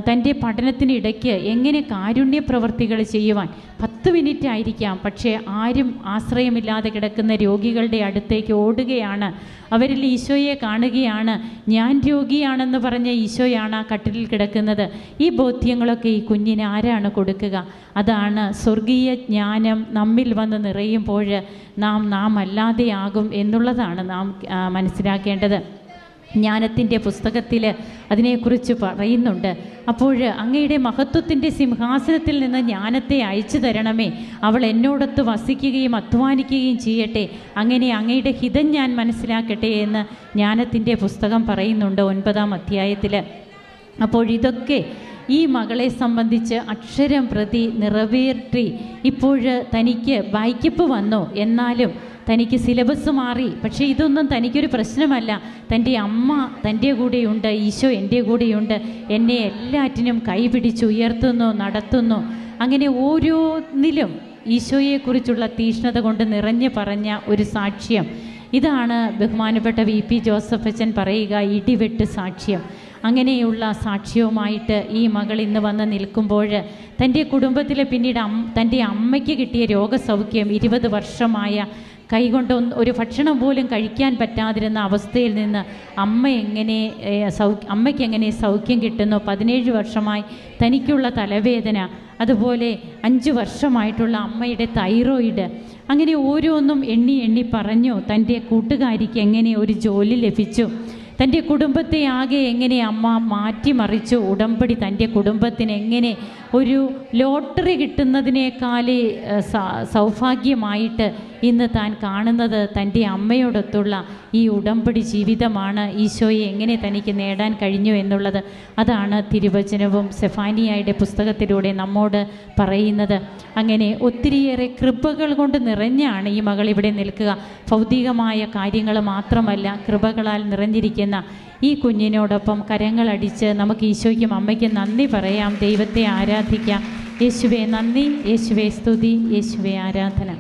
തൻ്റെ പഠനത്തിനിടയ്ക്ക് എങ്ങനെ കാരുണ്യ പ്രവർത്തികൾ ചെയ്യുവാൻ 10 മിനിറ്റ് ആയിരിക്കാം, പക്ഷേ ആരും ആശ്രയമില്ലാതെ കിടക്കുന്ന രോഗികളുടെ അടുത്തേക്ക് ഓടുകയാണ്. അവരിൽ ഈശോയെ കാണുകയാണ്. ഞാൻ രോഗിയാണെന്ന് പറഞ്ഞ ഈശോയാണ് ആ കട്ടിലിൽ കിടക്കുന്നത്. ഈ ബോധ്യങ്ങളൊക്കെ ഈ കുഞ്ഞിന് ആരാണ് കൊടുക്കുക? അതാണ് സ്വർഗീയ ജ്ഞാനം നമ്മിൽ വന്ന് നിറയുമ്പോൾ നാം അല്ലാതെയാകും എന്നുള്ളതാണ് നാം മനസ്സിലാക്കേണ്ടത്. ജ്ഞാനത്തിൻ്റെ പുസ്തകത്തിൽ അതിനെക്കുറിച്ച് പറയുന്നുണ്ട്. അപ്പോൾ അങ്ങയുടെ മഹത്വത്തിൻ്റെ സിംഹാസനത്തിൽ നിന്ന് ജ്ഞാനത്തെ അയച്ചു തരണമേ. അവൾ എന്നോടൊത്ത് വസിക്കുകയും അധ്വാനിക്കുകയും ചെയ്യട്ടെ. അങ്ങനെ അങ്ങയുടെ ഹിതം ഞാൻ മനസ്സിലാക്കട്ടെ എന്ന് ജ്ഞാനത്തിൻ്റെ പുസ്തകം പറയുന്നുണ്ട് 9-ാം അധ്യായത്തിൽ. അപ്പോൾ ഇതൊക്കെ ഈ മകളെ സംബന്ധിച്ച് അക്ഷരം പ്രതി നിറവേറ്റി. ഇപ്പോൾ തനിക്ക് ബൈക്കപ്പ് വന്നു, എന്നാലും തനിക്ക് സിലബസ് മാറി. പക്ഷേ ഇതൊന്നും തനിക്കൊരു പ്രശ്നമല്ല. തൻ്റെ അമ്മ തൻ്റെ കൂടെയുണ്ട്, ഈശോ എൻ്റെ കൂടെയുണ്ട്, എന്നെ എല്ലാറ്റിനും കൈപിടിച്ച് ഉയർത്തുന്നു, നടത്തുന്നു. അങ്ങനെ ഓരോന്നിലും ഈശോയെക്കുറിച്ചുള്ള തീഷ്ണത കൊണ്ട് നിറഞ്ഞു പറഞ്ഞ ഒരു സാക്ഷ്യം. ഇതാണ് ബഹുമാനപ്പെട്ട VP ജോസഫ് അച്ഛൻ പറയുക, ഇടിവെട്ട് സാക്ഷ്യം. അങ്ങനെയുള്ള സാക്ഷ്യവുമായിട്ട് ഈ മകൾ ഇന്ന് വന്ന് നിൽക്കുമ്പോൾ തൻ്റെ കുടുംബത്തിൽ പിന്നീട് തൻ്റെ അമ്മയ്ക്ക് കിട്ടിയ രോഗസൗഖ്യം, 20 വർഷമായ കൈകൊണ്ട് ഒരു ഭക്ഷണം പോലും കഴിക്കാൻ പറ്റാതിരുന്ന അവസ്ഥയിൽ നിന്ന് അമ്മയ്ക്ക് എങ്ങനെ സൗഖ്യം കിട്ടുന്നു. 17 വർഷമായി തനിക്കുള്ള തലവേദന, അതുപോലെ 5 വർഷമായിട്ടുള്ള അമ്മയുടെ തൈറോയിഡ്, അങ്ങനെ ഓരോന്നും എണ്ണി പറഞ്ഞു. തൻ്റെ കൂട്ടുകാരിക്ക് എങ്ങനെ ഒരു ജോലി ലഭിച്ചു, തൻ്റെ കുടുംബത്തെ ആകെ എങ്ങനെ അമ്മ മാറ്റിമറിച്ചു. ഉടമ്പടി തൻ്റെ കുടുംബത്തിന് എങ്ങനെ ഒരു ലോട്ടറി കിട്ടുന്നതിനേക്കാൾ സൗഭാഗ്യമായിട്ട് ഇന്ന് താൻ കാണുന്നത് തൻ്റെ അമ്മയോടൊത്തുള്ള ഈ ഉടമ്പടി ജീവിതമാണ്. ഈശോയെ എങ്ങനെ തനിക്ക് നേടാൻ കഴിഞ്ഞു എന്നുള്ളത് അതാണ് തിരുവചനവും സെഫാനിയായുടെ പുസ്തകത്തിലൂടെ നമ്മോട് പറയുന്നത്. അങ്ങനെ ഒത്തിരിയേറെ കൃപകൾ കൊണ്ട് നിറഞ്ഞാണ് ഈ മകൾ ഇവിടെ നിൽക്കുക. ഭൗതികമായ കാര്യങ്ങൾ മാത്രമല്ല, കൃപകളാൽ നിറഞ്ഞിരിക്കുന്ന ഈ കുഞ്ഞിനോടൊപ്പം കരങ്ങളടിച്ച് നമുക്ക് ഈശോയ്ക്കും അമ്മയ്ക്കും നന്ദി പറയാം, ദൈവത്തെ ആരാധിക്കാം. യേശുവേ നന്ദി, യേശുവേ സ്തുതി, യേശുവേ ആരാധന.